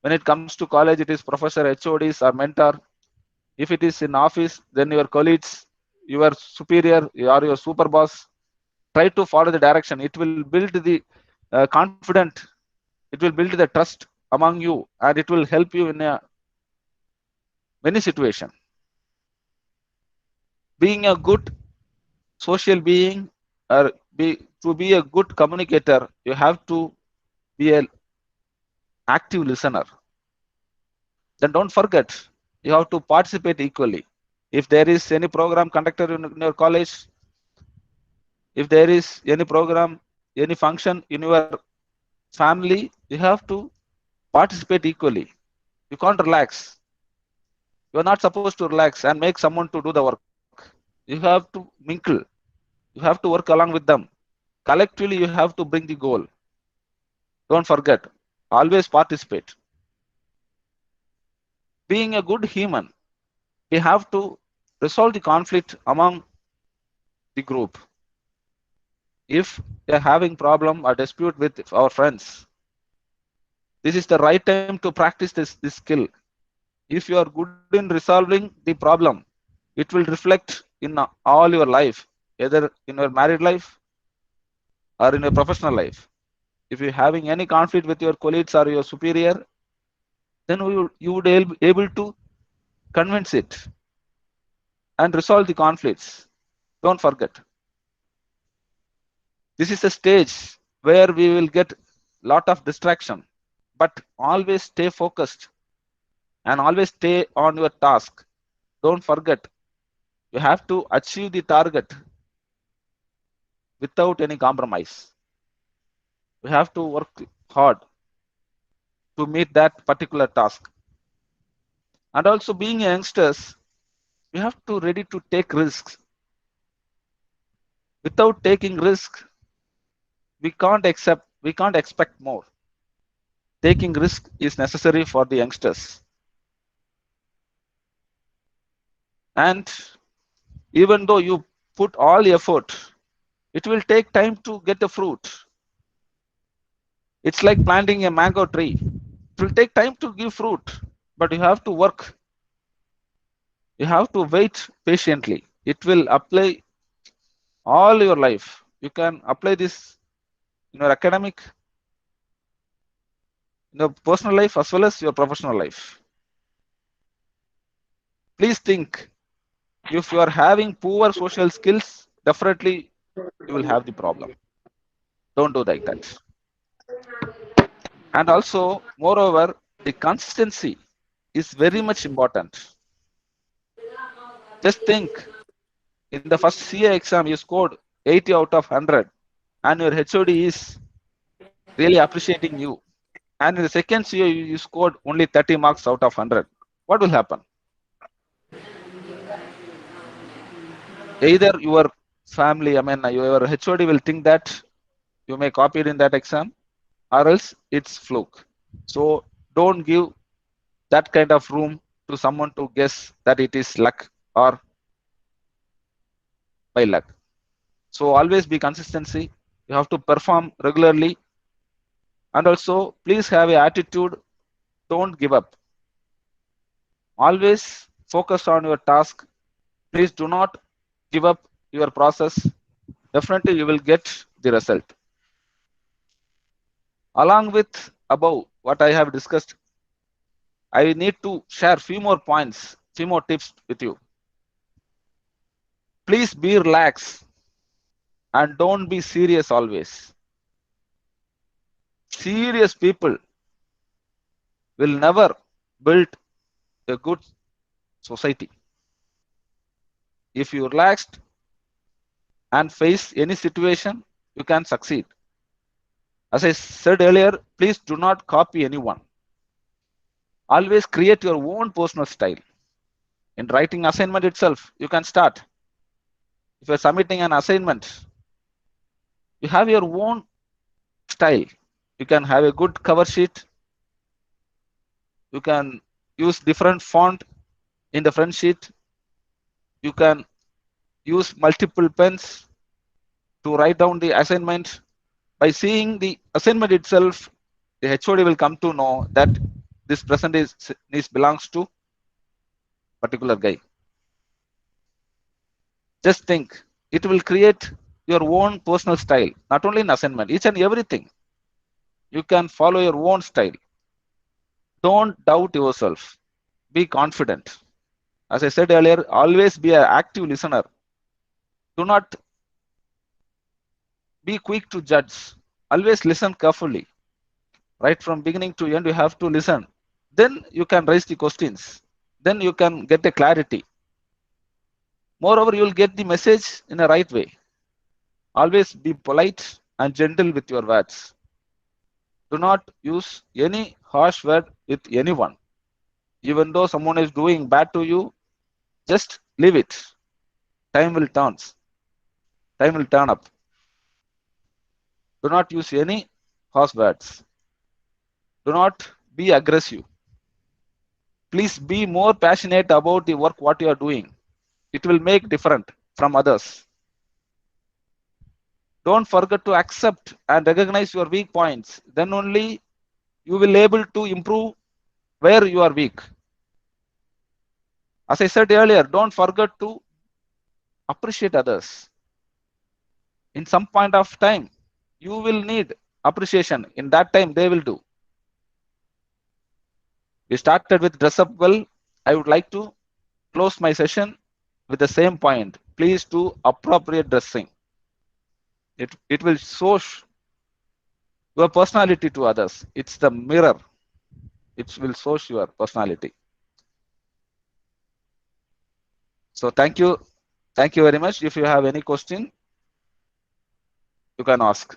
When it comes to college, it is professor, HODs, or mentor. If it is in office, then your colleagues, your superior, or your super boss. Try to follow the direction. It will build the confident. It will build the trust among you, and it will help you in many situations. Being a good social being, or to be a good communicator, you have to be an active listener. Then don't forget, you have to participate equally. If there is any program conducted in your college, if there is any program, any function in your family, you have to participate equally. You can't relax. You are not supposed to relax and make someone to do the work. You have to mingle. You have to work along with them. Collectively, you have to bring the goal. Don't forget, always participate. Being a good human, we have to resolve the conflict among the group. If we are having problem or dispute with our friends, this is the right time to practice this skill. If you are good in resolving the problem, it will reflect in all your life, either in your married life or in your professional life. If you're having any conflict with your colleagues or your superior, then you would be able to convince it and resolve the conflicts. Don't forget. This is a stage where we will get lot of distraction, but always stay focused and always stay on your task. Don't forget, you have to achieve the target without any compromise. We have to work hard to meet that particular task. And also, being youngsters, we have to ready to take risks. Without taking risk, we can't expect more. Taking risk is necessary for the youngsters. And even though you put all the effort, it will take time to get the fruit. It's like planting a mango tree. It will take time to give fruit, but you have to work. You have to wait patiently. It will apply all your life. You can apply this in your academic, in your personal life, as well as your professional life. Please think, if you are having poor social skills, definitely you will have the problem. Don't do like that. And also, moreover, the consistency is very much important. Just think, in the first CA exam, you scored 80 out of 100, and your HOD is really appreciating you. And in the second CA, you scored only 30 marks out of 100. What will happen? Either your family, your HOD will think that you may copy it in that exam, or else it's fluke. So don't give that kind of room to someone to guess that it is luck or by luck. So always be consistency. You have to perform regularly. And also, please have an attitude. Don't give up. Always focus on your task. Please do not give up your process. Definitely you will get the result. Along with above what I have discussed, I need to share few more points, few more tips with you. Please be relaxed and don't be serious always. Serious people will never build a good society. If you relaxed and face any situation, you can succeed. As I said earlier, please do not copy anyone. Always create your own personal style. In writing assignment itself, you can start. If you're submitting an assignment, you have your own style. You can have a good cover sheet. You can use different font in the front sheet. You can use multiple pens to write down the assignment. By seeing the assignment itself, the HOD will come to know that this present is belongs to particular guy. Just think, it will create your own personal style, not only in assignment, each and everything. You can follow your own style. Don't doubt yourself. Be confident. As I said earlier, always be an active listener. Do not be quick to judge. Always listen carefully. Right from beginning to end, you have to listen. Then you can raise the questions. Then you can get the clarity. Moreover, you will get the message in the right way. Always be polite and gentle with your words. Do not use any harsh word with anyone. Even though someone is doing bad to you, just leave it. Time will turn. Time will turn up. Do not use any harsh words. Do not be aggressive. Please be more passionate about the work what you are doing. It will make different from others. Don't forget to accept and recognize your weak points. Then only you will able to improve where you are weak. As I said earlier, don't forget to appreciate others. In some point of time, you will need appreciation. In that time, they will do. We started with dress up well. I would like to close my session with the same point. Please do appropriate dressing. It will show your personality to others. It's the mirror. It will show your personality. So thank you. Thank you very much. If you have any question, you can ask.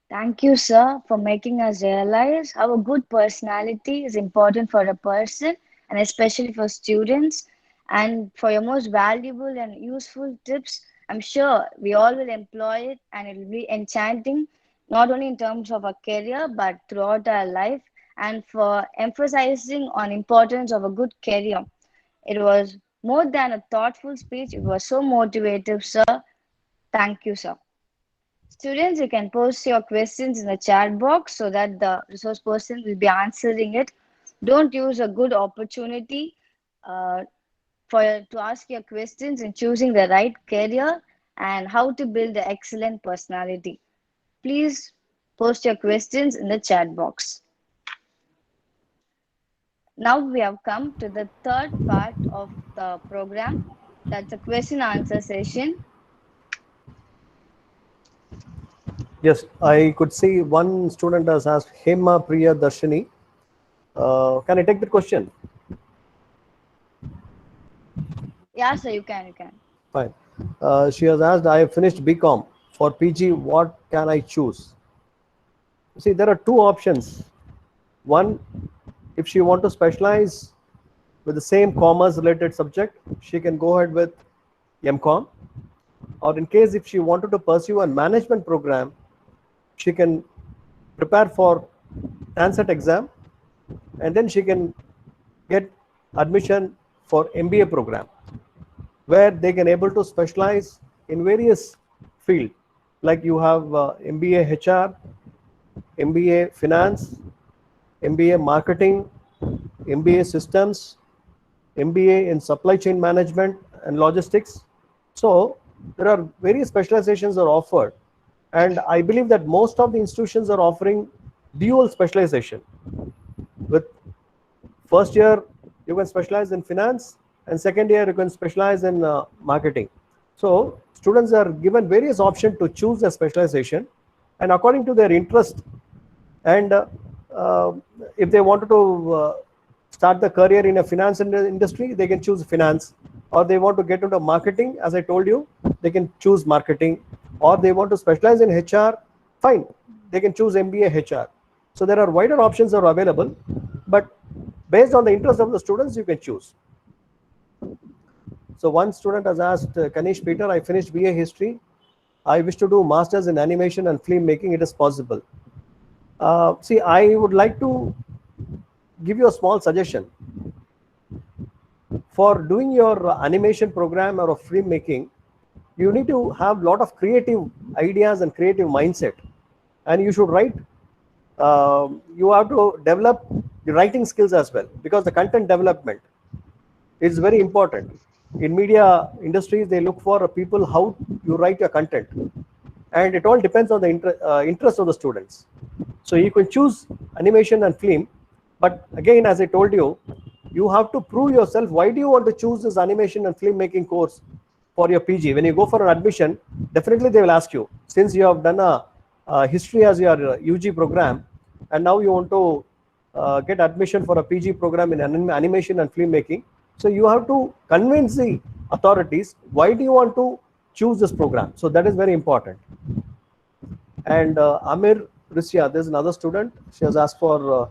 Thank you, sir, for making us realize how a good personality is important for a person and especially for students, and for your most valuable and useful tips. I'm sure we all will employ it and it will be enchanting, not only in terms of our career, but throughout our life, and for emphasizing on importance of a good career. It was more than a thoughtful speech. It was so motivative, sir. Thank you, sir. Students, you can post your questions in the chat box so that the resource person will be answering it. Don't use a good opportunity to ask your questions in choosing the right career and how to build an excellent personality. Please post your questions in the chat box. Now we have come to the third part of the program. That's a question answer session. Yes, I could see one student has asked Hema Priya Darshini. Can I take the question? Yeah, sir, you can. Fine. She has asked, I have finished BCom. For PG, what can I choose? See, there are two options. One, if she want to specialize with the same commerce related subject, she can go ahead with MCom. Or in case if she wanted to pursue a management program, she can prepare for ANSET exam and then she can get admission for MBA program, where they can able to specialize in various fields. Like you have MBA HR, MBA Finance, MBA Marketing, MBA Systems, MBA in Supply Chain Management and Logistics. So there are various specializations are offered, and I believe that most of the institutions are offering dual specialization. With first year you can specialize in finance, and second year you can specialize in marketing. So students are given various options to choose their specialization, and according to their interest, and if they wanted to start the career in a finance industry, they can choose finance, or they want to get into marketing, as I told you, they can choose marketing, or they want to specialize in HR, fine, they can choose MBA HR. So there are wider options are available, but based on the interest of the students, you can choose. So one student has asked, Kanish Peter, I finished BA History. I wish to do Masters in Animation and Film Making. It is possible. See, I would like to give you a small suggestion. For doing your animation program or film making, you need to have a lot of creative ideas and creative mindset. And you should write, you have to develop the writing skills as well, because the content development is very important. In media industries, they look for people how you write your content. And it all depends on the interest of the students. So you can choose animation and film, but again, as I told you, you have to prove yourself. Why do you want to choose this animation and film making course for your PG? When you go for an admission, definitely they will ask you, since you have done a history as your UG program, and now you want to get admission for a PG program in animation and film making. So you have to convince the authorities, why do you want to choose this program? So that is very important. And Amir Risya, there's another student. She has asked for,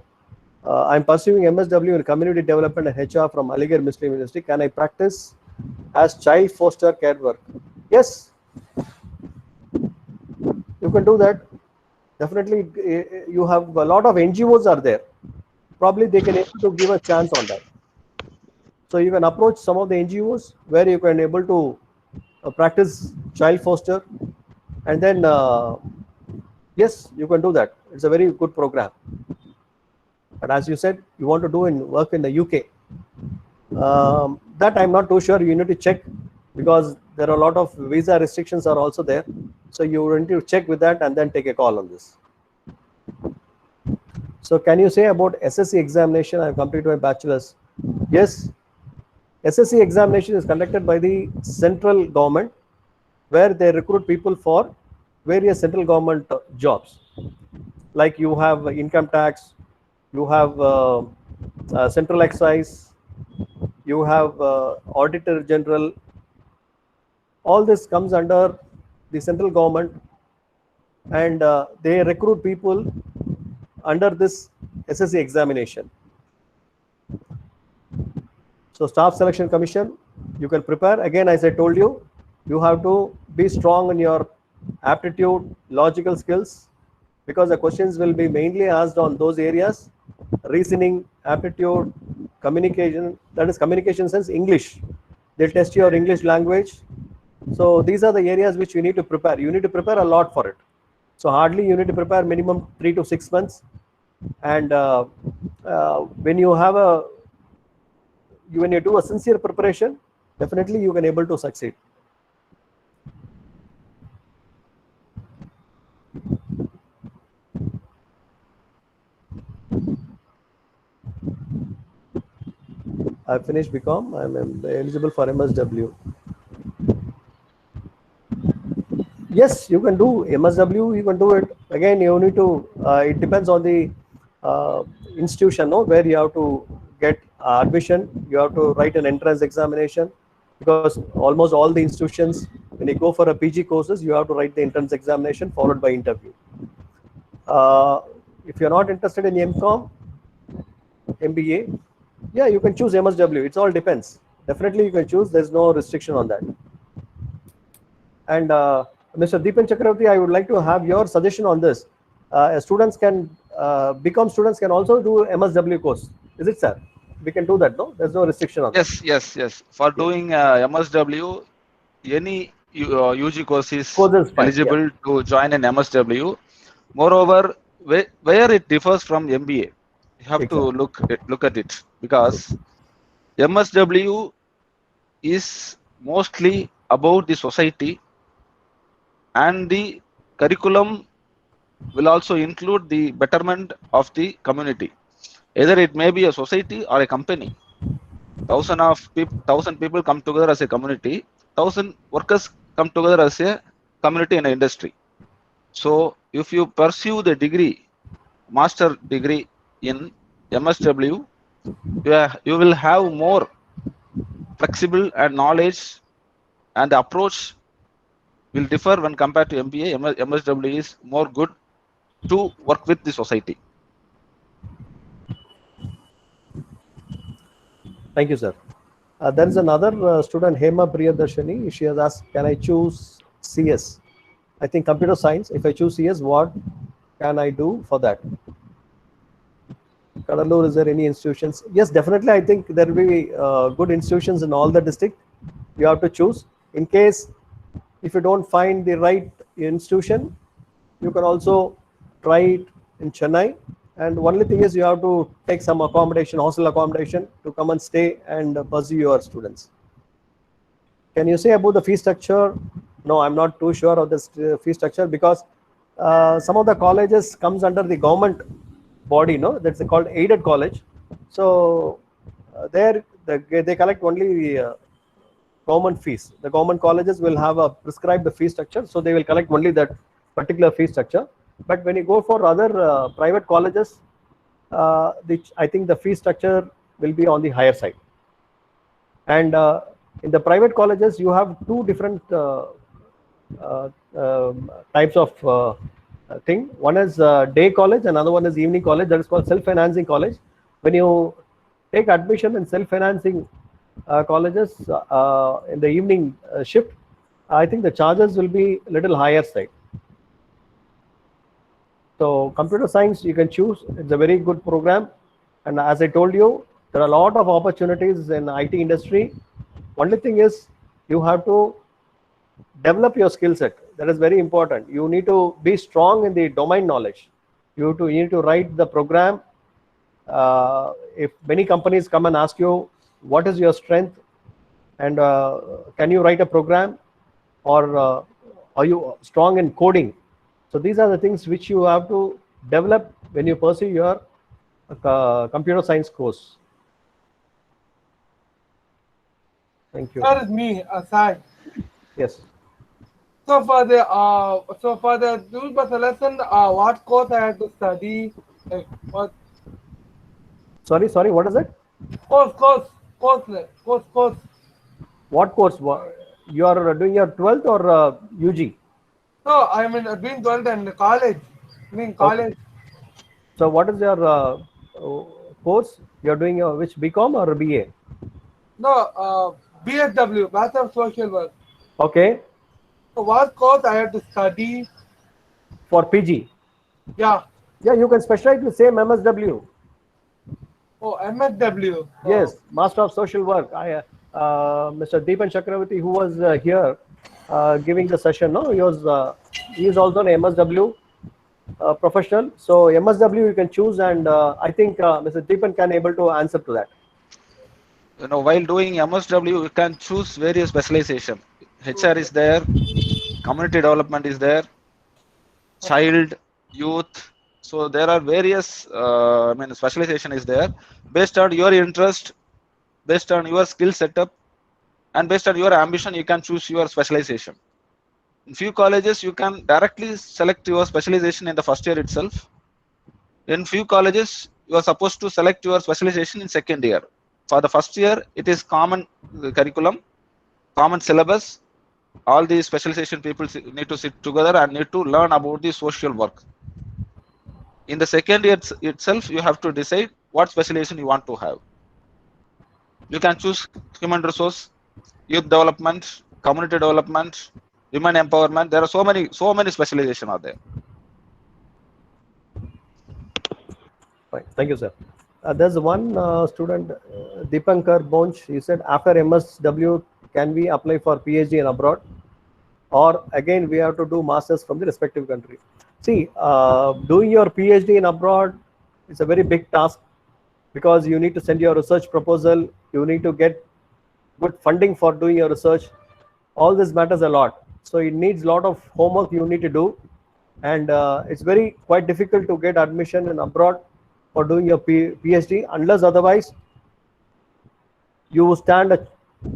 I'm pursuing MSW in Community Development and HR from Aligarh Muslim University. Can I practice as child foster care work? Yes, you can do that. definitely you have a lot of NGOs are there. Probably they can able to give a chance on that. So you can approach some of the NGOs where you can able to practice child foster, and then yes, you can do that. It's a very good program. But as you said, you want to do work in the UK. That I'm not too sure. You need to check because there are a lot of visa restrictions are also there. So you need to check with that and then take a call on this. So can you say about SSC examination? I've completed my bachelor's. Yes, SSC examination is conducted by the central government, where they recruit people for various central government jobs. Like you have income tax, you have central excise, you have auditor general. All this comes under the central government, and they recruit people under this SSC examination. So staff selection commission, you can prepare. Again, as I told you, you have to be strong in your aptitude, logical skills, because the questions will be mainly asked on those areas: reasoning, aptitude, communication, that is communication sense, English. They'll test your English language. So these are the areas which you need to prepare. You need to prepare a lot for it. So hardly you need to prepare minimum 3 to 6 months. And when you do a sincere preparation, definitely you can able to succeed. I finished BCom. I'm eligible for MSW. Yes, you can do MSW. You can do it. Again, you need to. It depends on the institution, no, where you have to get admission. You have to write an entrance examination, because almost all the institutions, when you go for a PG courses, you have to write the entrance examination followed by interview. If you're not interested in MCom, MBA, yeah, you can choose MSW. It all depends. Definitely you can choose. There's no restriction on that. And Mr. Deepan Chakravarti, I would like to have your suggestion on this. Students can, BCom students can also do MSW course. Is it, sir? We can do that, no? There's no restriction on that. Yes. For doing MSW, any UG course is eligible to join an MSW. Moreover, where it differs from MBA, you have to look at it, because MSW is mostly about the society, and the curriculum will also include the betterment of the community. Either it may be a society or a company. 1,000 people come together as a community. 1,000 workers come together as a community in an industry. So if you pursue the degree, master degree in MSW, you will have more flexible and knowledge, and the approach will differ when compared to MBA. MSW is more good to work with the society. Thank you, sir. There is another student, Hema Priyadarshani. She has asked, can I choose CS? I think computer science. If I choose CS, what can I do for that? Kadalur, is there any institutions? Yes, definitely. I think there will be good institutions in all the district. You have to choose. In case, if you don't find the right institution, you can also try it in Chennai. And only thing is you have to take some accommodation, hostel accommodation, to come and stay and pursue your students. Can you say about the fee structure? No, I'm not too sure of this fee structure, because some of the colleges comes under the government body, no, that's called aided college. So there they collect only the government fees. The government colleges will have a prescribed fee structure, so they will collect only that particular fee structure. But when you go for other private colleges, I think the fee structure will be on the higher side. And in the private colleges, you have two different types of thing. One is day college, another one is evening college. That is called self-financing college. When you take admission in self-financing colleges in the evening shift, I think the charges will be a little higher side. So computer science, you can choose. It's a very good program. And as I told you, there are a lot of opportunities in IT industry. Only thing is you have to develop your skill set. That is very important. You need to be strong in the domain knowledge. You need to write the program. If many companies come and ask you, what is your strength? And can you write a program? Or are you strong in coding? So these are the things which you have to develop when you pursue your computer science course. Thank you. That is me, Sai. Yes. So for the Dulbas lesson, what course I have to study? What Sorry, what is it? course? What course? You are doing your 12th or UG? No, I mean doing 12th and college. I mean college. So what is your course? You are doing which BCom or BA? No, BSW, Bachelor of Social Work. Okay. So what course I have to study? For PG. Yeah. Yeah, you can specialize with same MSW. Oh, MSW. Yes, Master of Social Work. Mr. Deepan Chakravarti, who was here giving the session, no, he is also an MSW professional. So MSW you can choose, and I think Mr. Deepan can able to answer to that. You know, while doing MSW, you can choose various specialization. HR is there, community development is there, child, youth. So there are various, specialization is there. Based on your interest, based on your skill setup, and based on your ambition, you can choose your specialization. In few colleges, you can directly select your specialization in the first year itself. In few colleges, you are supposed to select your specialization in second year. For the first year, it is common curriculum, common syllabus. All these specialization people need to sit together and need to learn about the social work. In the second year itself, you have to decide what specialization you want to have. You can choose human resource, youth development, community development, women empowerment. There are so many specialization are there. Fine. Thank you, sir. There's one student, Deepankar Bonch. He said, after MSW, can we apply for PhD in abroad? Or again, we have to do masters from the respective country. See, doing your PhD in abroad is a very big task because you need to send your research proposal. You need to get good funding for doing your research. All this matters a lot. So it needs a lot of homework you need to do. And it's quite difficult to get admission in abroad for doing your PhD, unless otherwise you stand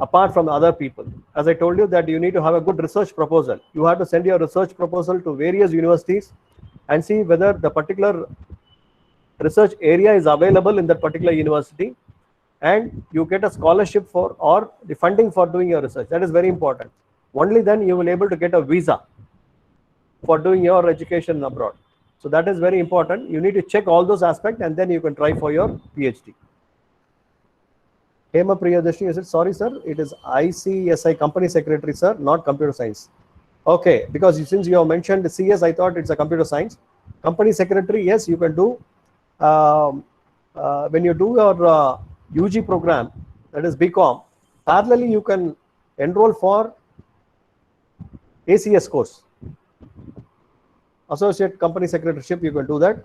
apart from other people. As I told you that you need to have a good research proposal. You have to send your research proposal to various universities and see whether the particular research area is available in that particular university, and you get a scholarship for or the funding for doing your research. That is very important. Only then you will be able to get a visa for doing your education abroad. So that is very important. You need to check all those aspects and then you can try for your PhD. Hema Priyadashni, is it? Sorry, sir. It is ICSI Company Secretary, sir, not computer science. Okay, because since you have mentioned CS, I thought it's a computer science. Company Secretary, yes, you can do. When you do your UG program, that is BCom, parallelly you can enroll for ACS course. Associate Company Secretaryship, you can do that.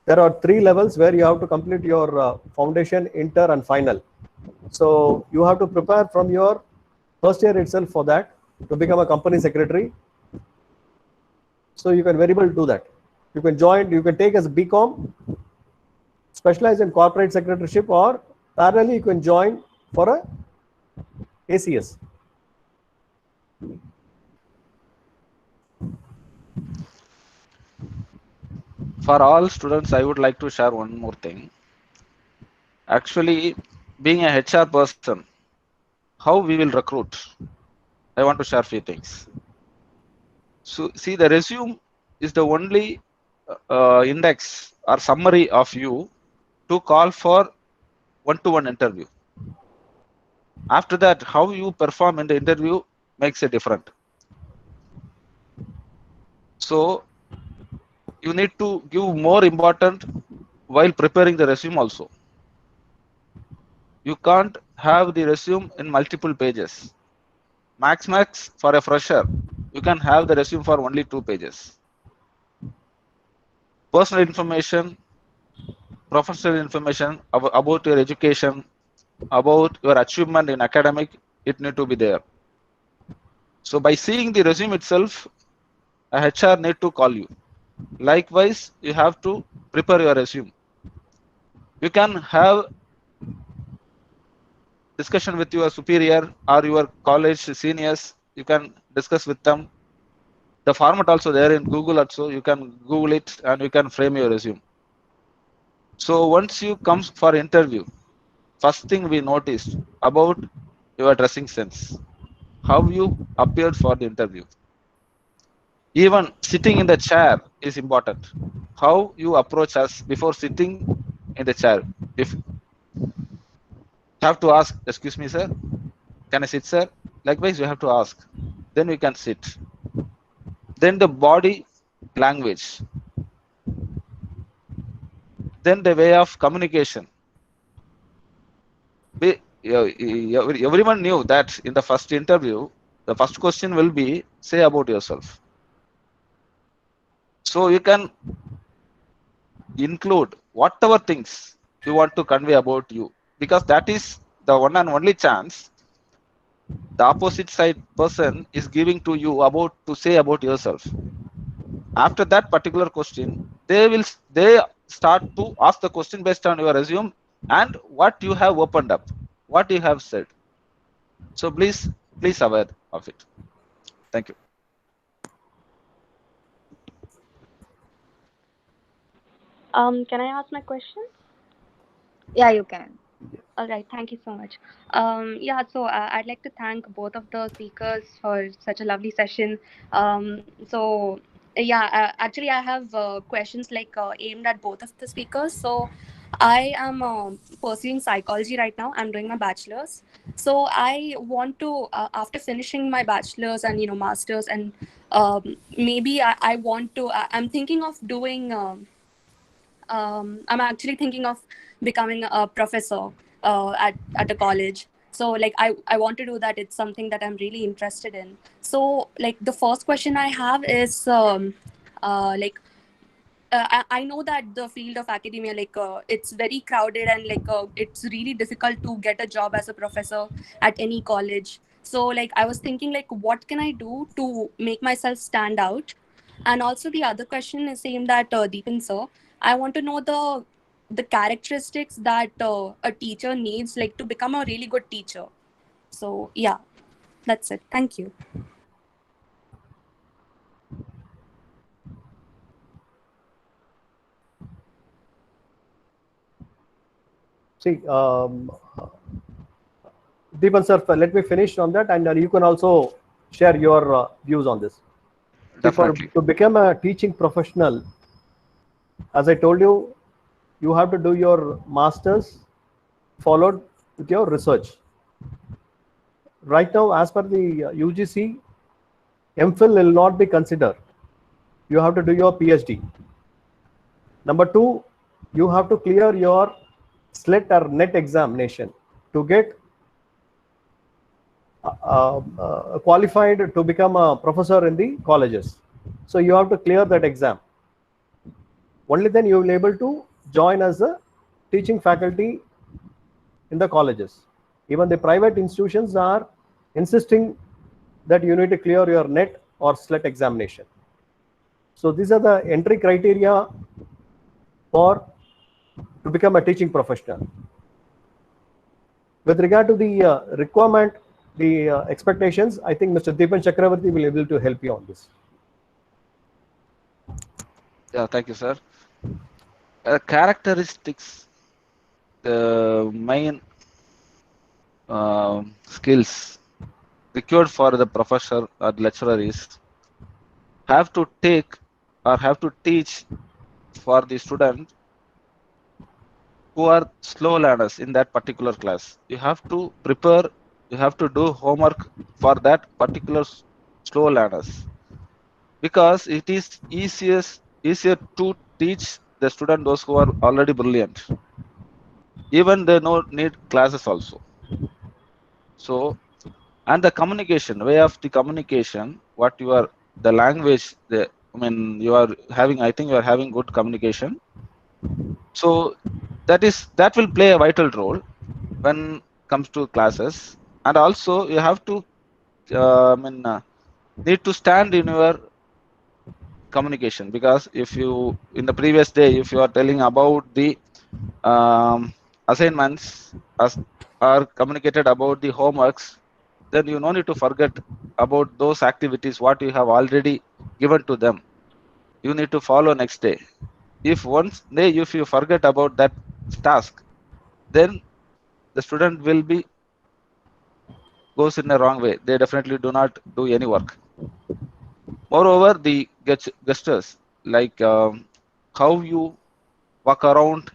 There are 3 levels where you have to complete your foundation, inter and final. So you have to prepare from your first year itself for that to become a company secretary. So you can very well do that. You can join, you can take as BCom, specialize in corporate secretaryship, or parallelly you can join for a ACS. For all students, I would like to share one more thing. Actually, being a HR person, how we will recruit? I want to share a few things. So, see, the resume is the only index or summary of you to call for one-to-one interview. After that, how you perform in the interview makes a difference. So, you need to give more important while preparing the resume also. You can't have the resume in multiple pages. Max for a fresher, you can have the resume for only 2 pages. Personal information, professional information about your education, about your achievement in academic, it need to be there. So by seeing the resume itself, a HR need to call you. Likewise, you have to prepare your resume. You can have discussion with your superior or your college seniors. You can discuss with them. The format also there in Google also. You can Google it and you can frame your resume. So once you come for interview, first thing we noticed about your dressing sense, how you appeared for the interview. Even sitting in the chair is important. How you approach us before sitting in the chair. If you have to ask, excuse me, sir, can I sit, sir? Likewise, you have to ask. Then we can sit. Then the body language. Then the way of communication. Everyone knew that in the first interview, the first question will be, say about yourself. So you can include whatever things you want to convey about you, because that is the one and only chance the opposite side person is giving to you to say about yourself. After that particular question, they start to ask the question based on your resume and what you have opened up, what you have said. So please aware of it. Thank you. Can I ask my question? Yeah, you can. All right, thank you so much. Yeah, so I'd like to thank both of the speakers for such a lovely session. So yeah, actually I have questions like aimed at both of the speakers. So I am pursuing psychology right now. I'm doing my bachelor's. So I want to, after finishing my bachelor's and master's, and maybe I want to. I'm thinking of doing. I'm actually thinking of becoming a professor at a college. So like I want to do that. It's something that I'm really interested in. So like the first question I have is like I know that the field of academia, like it's very crowded, and like it's really difficult to get a job as a professor at any college. So like I was thinking, like, what can I do to make myself stand out? And also the other question is same that Deepan sir. I want to know the characteristics that a teacher needs, like, to become a really good teacher. So yeah, that's it. Thank you. See, Deepan sir, let me finish on that, and you can also share your views on this. Definitely. To become a teaching professional, as I told you, you have to do your master's followed with your research. Right now, as per the UGC, MPhil will not be considered. You have to do your PhD. Number 2, you have to clear your SLET or NET examination to get qualified to become a professor in the colleges. So you have to clear that exam. Only then you will be able to join as a teaching faculty in the colleges. Even the private institutions are insisting that you need to clear your NET or SLET examination. So these are the entry criteria to become a teaching professional. With regard to the requirement, the expectations, I think Mr. Deepan Chakravarti will be able to help you on this. Yeah, thank you, sir. Characteristics, the main skills required for the professor or lecturer is have to take or have to teach for the student who are slow learners in that particular class. You have to prepare, you have to do homework for that particular slow learners, because it is easier to teach the student those who are already brilliant. Even they need classes also. So, and the communication, way of the communication, what you are, the language, you are having, I think you are having good communication. So that will play a vital role when comes to classes. And also you have to, need to stand in your communication, because if you, in the previous day, if you are telling about the assignments are communicated about the homeworks, then you no need to forget about those activities what you have already given to them. You need to follow next day. If you forget about that task, then the student will goes in the wrong way. They definitely do not do any work. Moreover, the gestures, like how you walk around,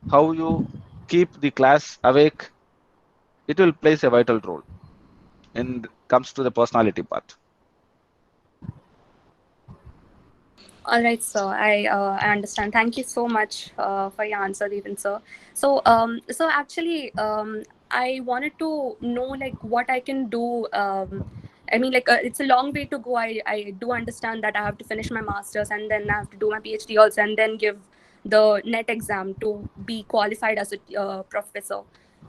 how you keep the class awake, it will play a vital role in comes to the personality part. All right, sir. I understand. Thank you so much for your answer, even sir. So actually, I wanted to know like what I can do. I mean, like it's a long way to go. I do understand that I have to finish my masters and then I have to do my PhD also, and then give the NET exam to be qualified as a professor.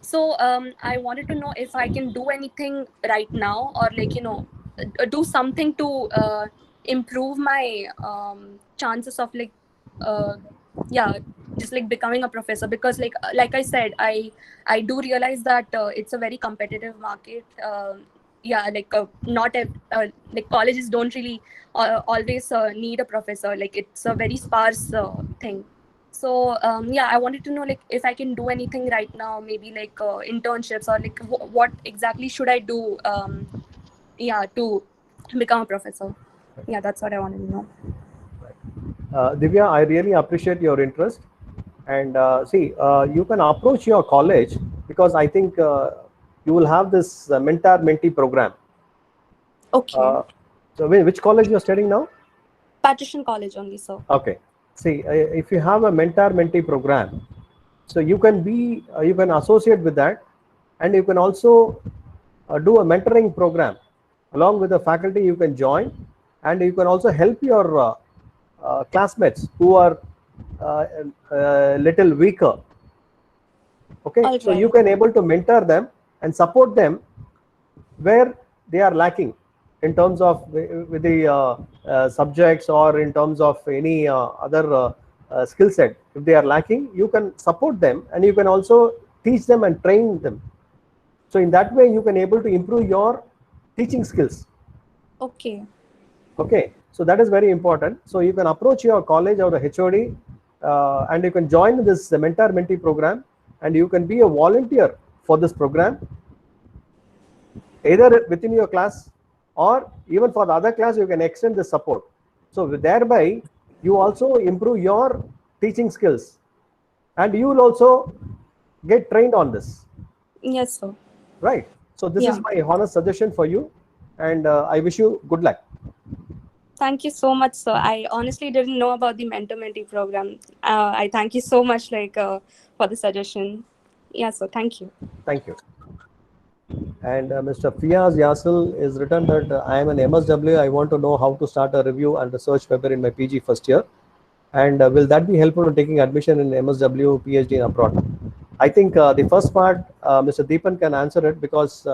So I wanted to know if I can do anything right now, or like do something to improve my chances of like just like becoming a professor, because like I said, I do realize that it's a very competitive market. Not like colleges don't really always need a professor. Like it's a very sparse thing. So I wanted to know like if I can do anything right now, maybe like internships, or like what exactly should I do to become a professor. Yeah, that's what I wanted to know. Divya, I really appreciate your interest. And you can approach your college, because I think you will have this mentor-mentee program. Okay. So which college you are studying now? Patrician College only, sir. Okay. See, if you have a mentor-mentee program, so you can associate with that, and you can also do a mentoring program along with the faculty. You can join, and you can also help your classmates who are little weaker. Okay, All so right. you can able to mentor them and support them where they are lacking in terms of with the subjects, or in terms of any other skill set. If they are lacking, you can support them, and you can also teach them and train them. So in that way, you can able to improve your teaching skills. Okay. Okay, so that is very important. So you can approach your college or the HOD, and you can join this mentor-mentee program, and you can be a volunteer for this program, either within your class or even for the other class. You can extend the support. So thereby, you also improve your teaching skills, and you will also get trained on this. Yes, sir. Right. So this is my honest suggestion for you, and I wish you good luck. Thank you so much, sir. I honestly didn't know about the mentor-mentee program. I thank you so much for the suggestion. Yeah, sir. Thank you. Thank you. And Mr. Fiaz Yasil is written that I am an MSW. I want to know how to start a review and research paper in my PG first year. And will that be helpful in taking admission in MSW, PhD in abroad? I think the first part, Mr. Deepan can answer it, because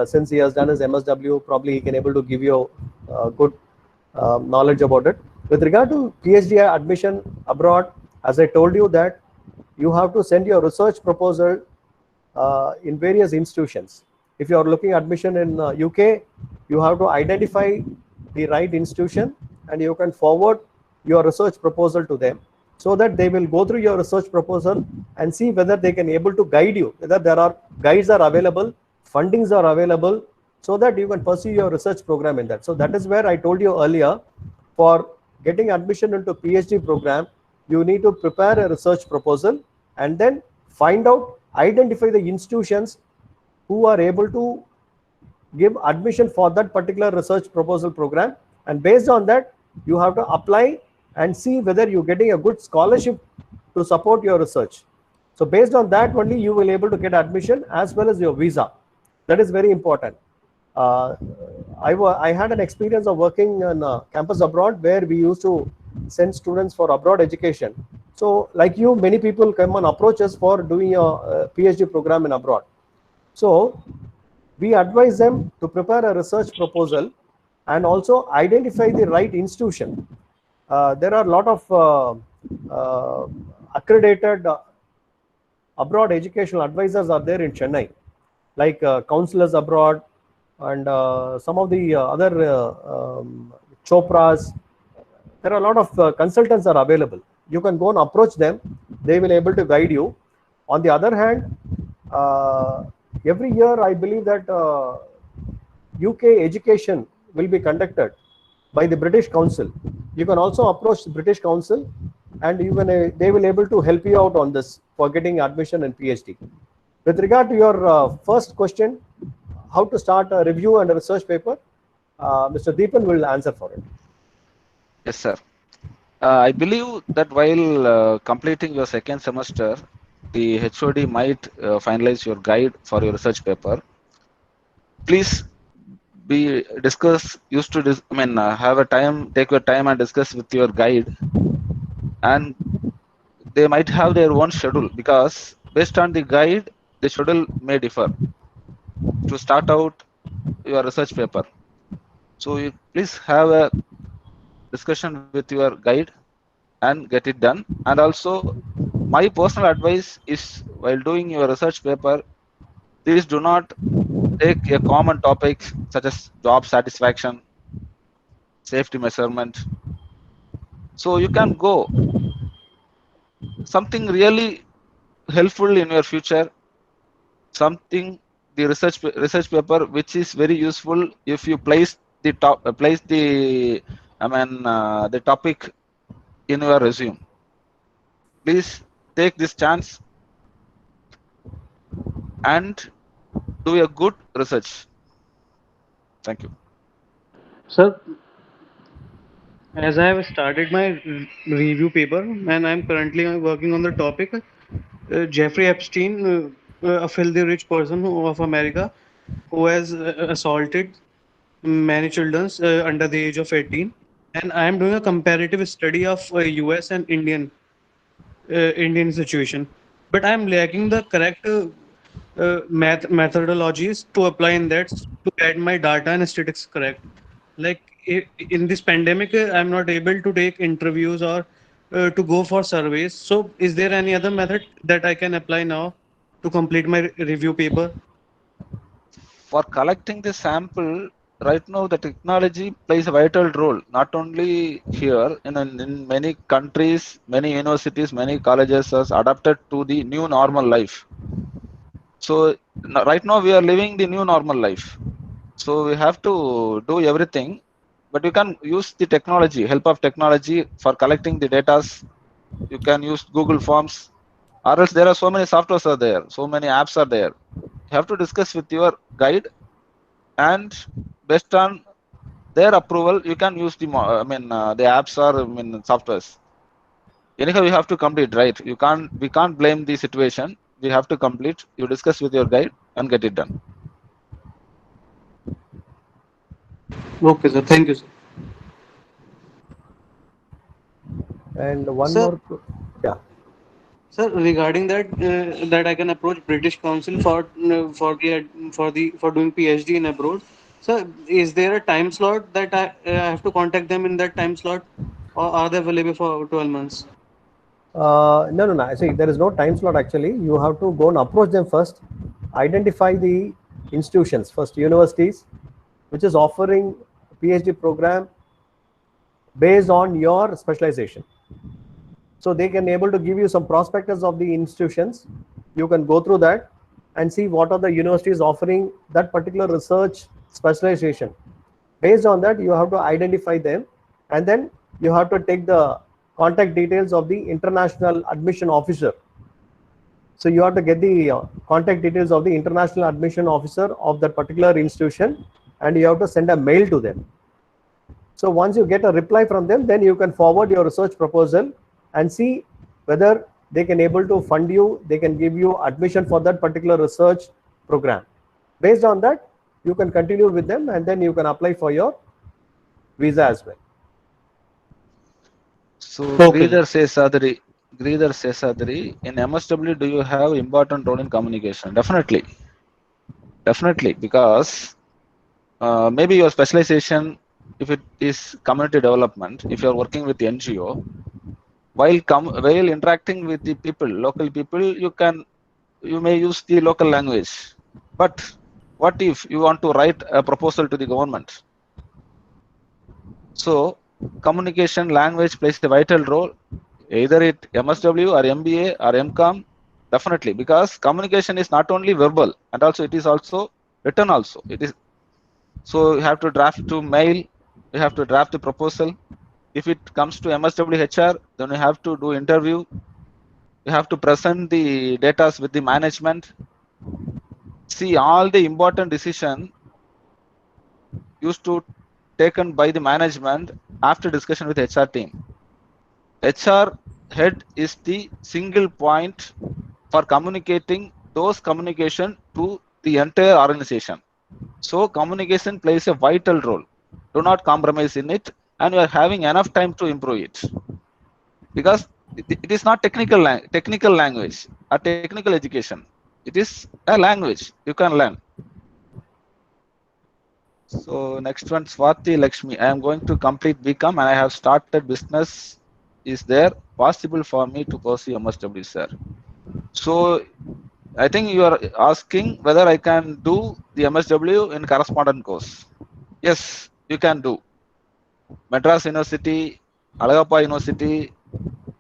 since he has done his MSW, probably he can able to give you good knowledge about it. With regard to PhD admission abroad, as I told you that you have to send your research proposal in various institutions. If you are looking admission in UK, you have to identify the right institution, and you can forward your research proposal to them, so that they will go through your research proposal and see whether they can able to guide you, whether there are guides are available, fundings are available, so that you can pursue your research program in that. So that is where I told you earlier, for getting admission into PhD program, you need to prepare a research proposal, and then identify the institutions who are able to give admission for that particular research proposal program, and based on that, you have to apply and see whether you're getting a good scholarship to support your research. So based on that only you will able to get admission as well as your visa. That is very important. I had an experience of working on campus abroad where we used to send students for abroad education. So like you, many people come and approach us for doing a PhD program in abroad. So we advise them to prepare a research proposal and also identify the right institution. There are a lot of accredited abroad educational advisors are there in Chennai, like counselors abroad and some of the other Chopras. There are a lot of consultants are available. You can go and approach them. They will able to guide you. On the other hand, every year I believe that UK education will be conducted by the British Council. You can also approach the British Council and they will able to help you out on this for getting admission in PhD. With regard to your first question, how to start a review and a research paper, Mr. Deepan will answer for it. Yes, sir. I believe that while completing your second semester, the HOD might finalize your guide for your research paper. Please be have a time, take your time and discuss with your guide, and they might have their own schedule, because based on the guide, the schedule may differ to start out your research paper. So you please have a discussion with your guide and get it done. And also my personal advice is, while doing your research paper, please do not take a common topic such as job satisfaction, safety measurement. So you can go something really helpful in your future, something the research paper which is very useful if you place the the topic in your resume. Please take this chance and do a good research. Thank you. Sir, as I have started my review paper and I'm currently working on the topic, Jeffrey Epstein, a filthy rich person of America who has assaulted many children under the age of 18. And I am doing a comparative study of US and Indian situation. But I am lacking the correct methodologies to apply in that to get my data and statistics correct. Like in this pandemic, I'm not able to take interviews or to go for surveys. So is there any other method that I can apply now to complete my review paper? For collecting the sample, right now the technology plays a vital role, not only here, in many countries, many universities, many colleges has adapted to the new normal life. So right now we are living the new normal life. So we have to do everything, but you can use the technology, help of technology for collecting the data. You can use Google Forms, or else there are so many softwares are there, so many apps are there. You have to discuss with your guide, and based on their approval, you can use the the apps or softwares. Anyhow, you have to complete, right? We can't blame the situation. We have to complete. You discuss with your guide and get it done. Okay, sir. Thank you, sir. And one Sir, more, yeah. Sir, regarding that, that I can approach British Council for doing PhD in abroad. Sir, is there a time slot that I have to contact them in that time slot, or are they available for 12 months? No. I see there is no time slot actually. You have to go and approach them first, identify the institutions, first universities, which is offering PhD program based on your specialization. So they can able to give you some prospectus of the institutions. You can go through that and see what are the universities offering that particular research specialization. Based on that, you have to identify them, and then you have to take the contact details of the international admission officer. So you have to get the contact details of the international admission officer of that particular institution, and you have to send a mail to them. So once you get a reply from them, then you can forward your research proposal and see whether they can able to fund you, they can give you admission for that particular research program. Based on that, you can continue with them and then you can apply for your visa as well. So Okay. Gridhar Seshadri, in MSW, do you have important role in communication? Definitely, because maybe your specialization, if it is community development, if you are working with NGO, while interacting with the people, local people, you may use the local language. But what if you want to write a proposal to the government? So communication language plays a vital role, either it MSW or MBA or MCOM, definitely, because communication is not only verbal and also it is also written also. It is, so you have to draft to mail, you have to draft the proposal. If it comes to MSW HR, then you have to do interview. You have to present the data with the management. See, all the important decision used to taken by the management after discussion with HR team. HR head is the single point for communicating those communication to the entire organization. So communication plays a vital role. Do not compromise in it, and you are having enough time to improve it, because it is not technical language or technical education. It is a language you can learn. So next one, Swati Lakshmi. I am going to complete BCom and I have started business. Is there possible for me to pursue MSW, sir? So I think you are asking whether I can do the MSW in correspondent course. Yes, you can do. Madras University, Alagappa University,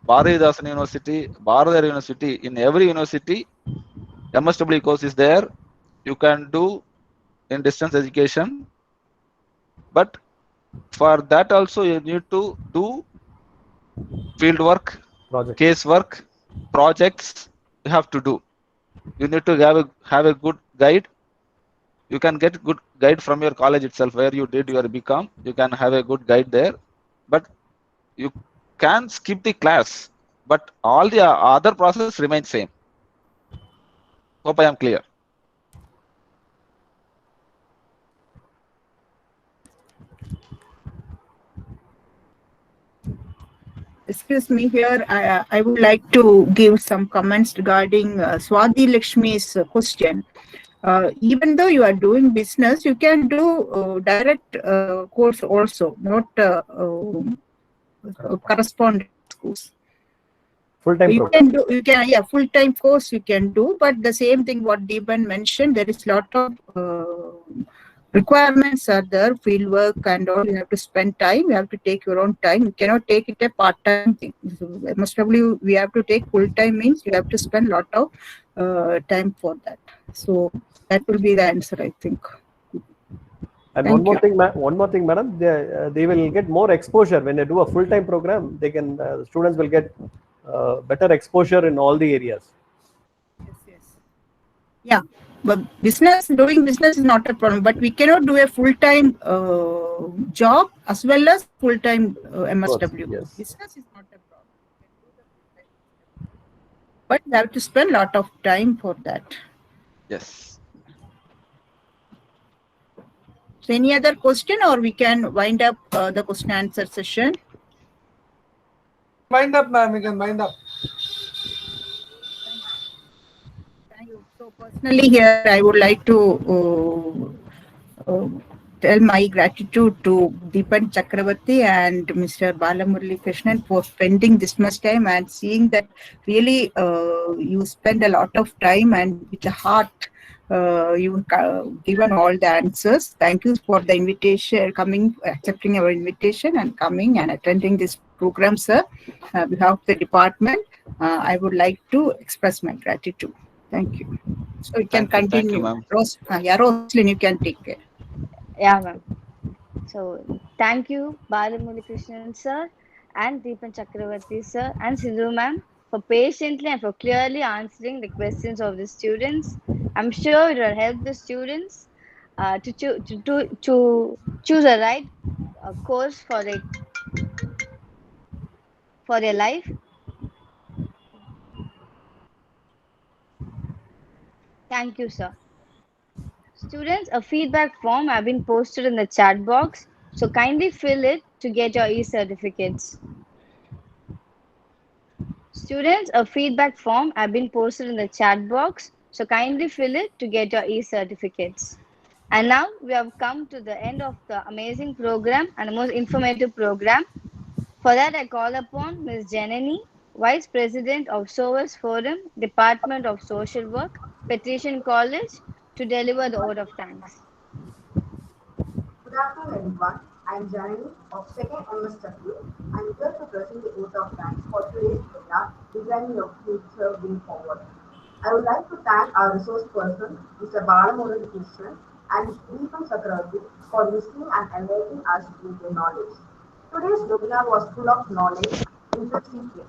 Bharatidasan University, Bharadar University, in every university, MSW course is there. You can do in distance education. But for that also you need to do field work, case work, projects. You have to do. You need to have a good guide. You can get good guide from your college itself where you did your BCom. You can have a good guide there, but you can skip the class. But all the other process remains same. Hope I am clear. Excuse me here. I would like to give some comments regarding Swati Lakshmi's question. Even though you are doing business, you can do direct course also, not correspondence course. Full-time program. Full-time course you can do, but the same thing what Deepan mentioned, there is lot of requirements are there, field work and all. You have to spend time, you have to take your own time. You cannot take it a part-time thing. So MSW, we have to take full-time, means you have to spend lot of time for that. So that will be the answer, I think. And one more thing, madam, they will get more exposure when they do a full-time program. They can students will get better exposure in all the areas. Yes. Yeah, but doing business is not a problem. But we cannot do a full-time job as well as full-time MSW. Yes. Business is not a problem. But you have to spend a lot of time for that. Yes. So any other question, or we can wind up the question answer session? Wind up, ma'am. We can wind up. Thank you. So personally here, I would like to tell my gratitude to Deepan Chakravarti and Mr. Balamurali Krishnan for spending this much time and seeing that really you spend a lot of time and with the heart you've given all the answers. Thank you for the invitation, accepting our invitation and coming and attending this program, sir. On behalf of the department, I would like to express my gratitude. Thank you. So you can continue. Thank you, ma'am. Roslyn, you can take care. Yeah, ma'am. So thank you, Balamurali Krishnan sir and Deepan Chakravarti sir and Sindhu ma'am for patiently and for clearly answering the questions of the students. I'm sure it will help the students to choose a right course for your life. Thank you, sir. Students, a feedback form have been posted in the chat box, so kindly fill it to get your e-certificates. Students, a feedback form have been posted in the chat box, so kindly fill it to get your e-certificates. And now we have come to the end of the amazing program and the most informative program. For that, I call upon Ms. Janani, Vice President of SOVAS Forum, Department of Social Work, Patrician College, to deliver the vote of thanks. Good afternoon, everyone. I am Janani of 2nd MSW. I am here to present the vote of thanks for today's program, Designing Your Future Way Forward. I would like to thank our resource person, Mr. Balamurali Krishnan and Mr. Deepan Chakravarti for listening and enlightening us with their knowledge. Today's webinar was full of knowledge and interesting things.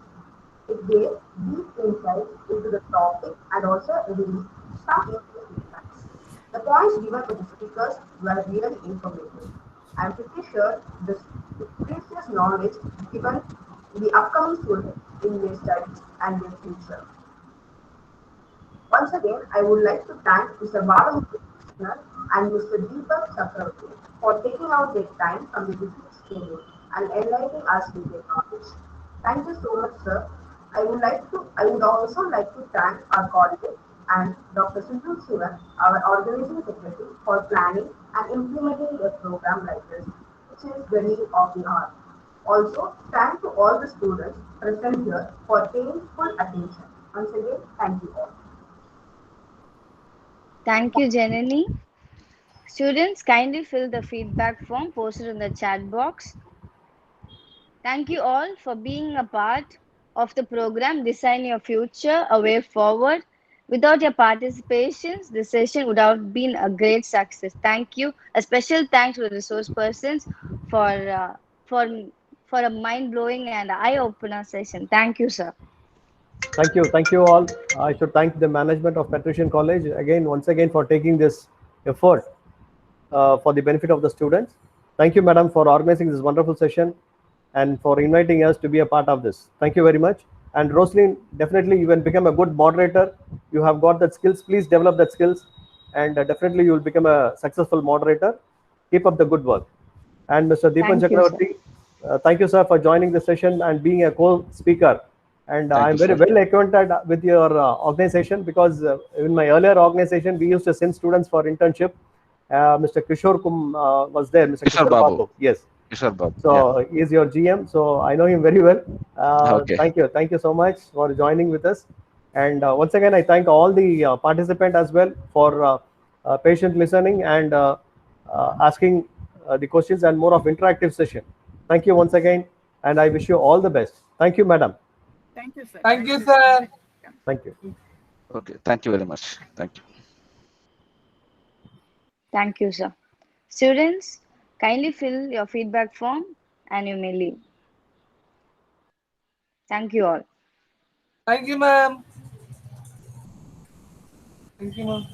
It gave deep insight into the topic and also released some interesting facts. The points given to the speakers were really informative. I am pretty sure this precious knowledge given the upcoming students in their studies and their future. Once again, I would like to thank Mr. Balamurali and Mr. Deepak Chakravarti for taking out their time from the busy schedule and enlightening us with their knowledge. Thank you so much, sir. I would also like to thank our colleague and Dr. Sindhu Shivan, our organizing secretary, for planning and implementing a program like this, which is very of the art. Also, thank to all the students present here for paying full attention. Once again, thank you all. Thank you, Janani. Students, kindly fill the feedback form posted in the chat box. Thank you all for being a part of the program Design Your Future, A Way Forward. Without your participation, the session would have been a great success. Thank you. A special thanks to the resource persons for a mind-blowing and eye-opener session. Thank you, sir. Thank you all. I should thank the management of Patrician College once again for taking this effort for the benefit of the students. Thank you, madam, for organizing this wonderful session and for inviting us to be a part of this. Thank you very much. And Rosaline, definitely you can become a good moderator. You have got that skills. Please develop that skills, and definitely you will become a successful moderator. Keep up the good work. And Mr. Deepan Chakravarti, thank you, sir, for joining the session and being a co-speaker. And I'm very well acquainted with your organization, because in my earlier organization, we used to send students for internship. Mr. Kishore was there. Mr. Kishore Babu. Yes. Kishore Babu. So he is your GM. So I know him very well. Okay. Thank you so much for joining with us. And once again, I thank all the participants as well for patient listening and asking the questions and more of interactive session. Thank you once again, and I wish you all the best. Thank you, madam. Thank you, sir. Thank you, sir. Thank you. Okay. Thank you very much. Thank you. Thank you, sir. Students, kindly fill your feedback form and you may leave. Thank you all. Thank you, ma'am. Thank you, ma'am.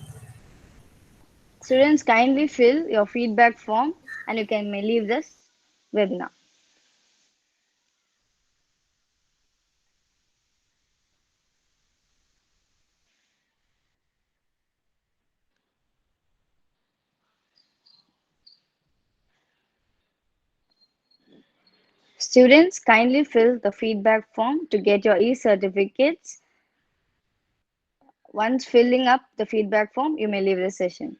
Students, kindly fill your feedback form and you may leave this webinar. Students, kindly fill the feedback form to get your e-certificates. Once filling up the feedback form, you may leave the session.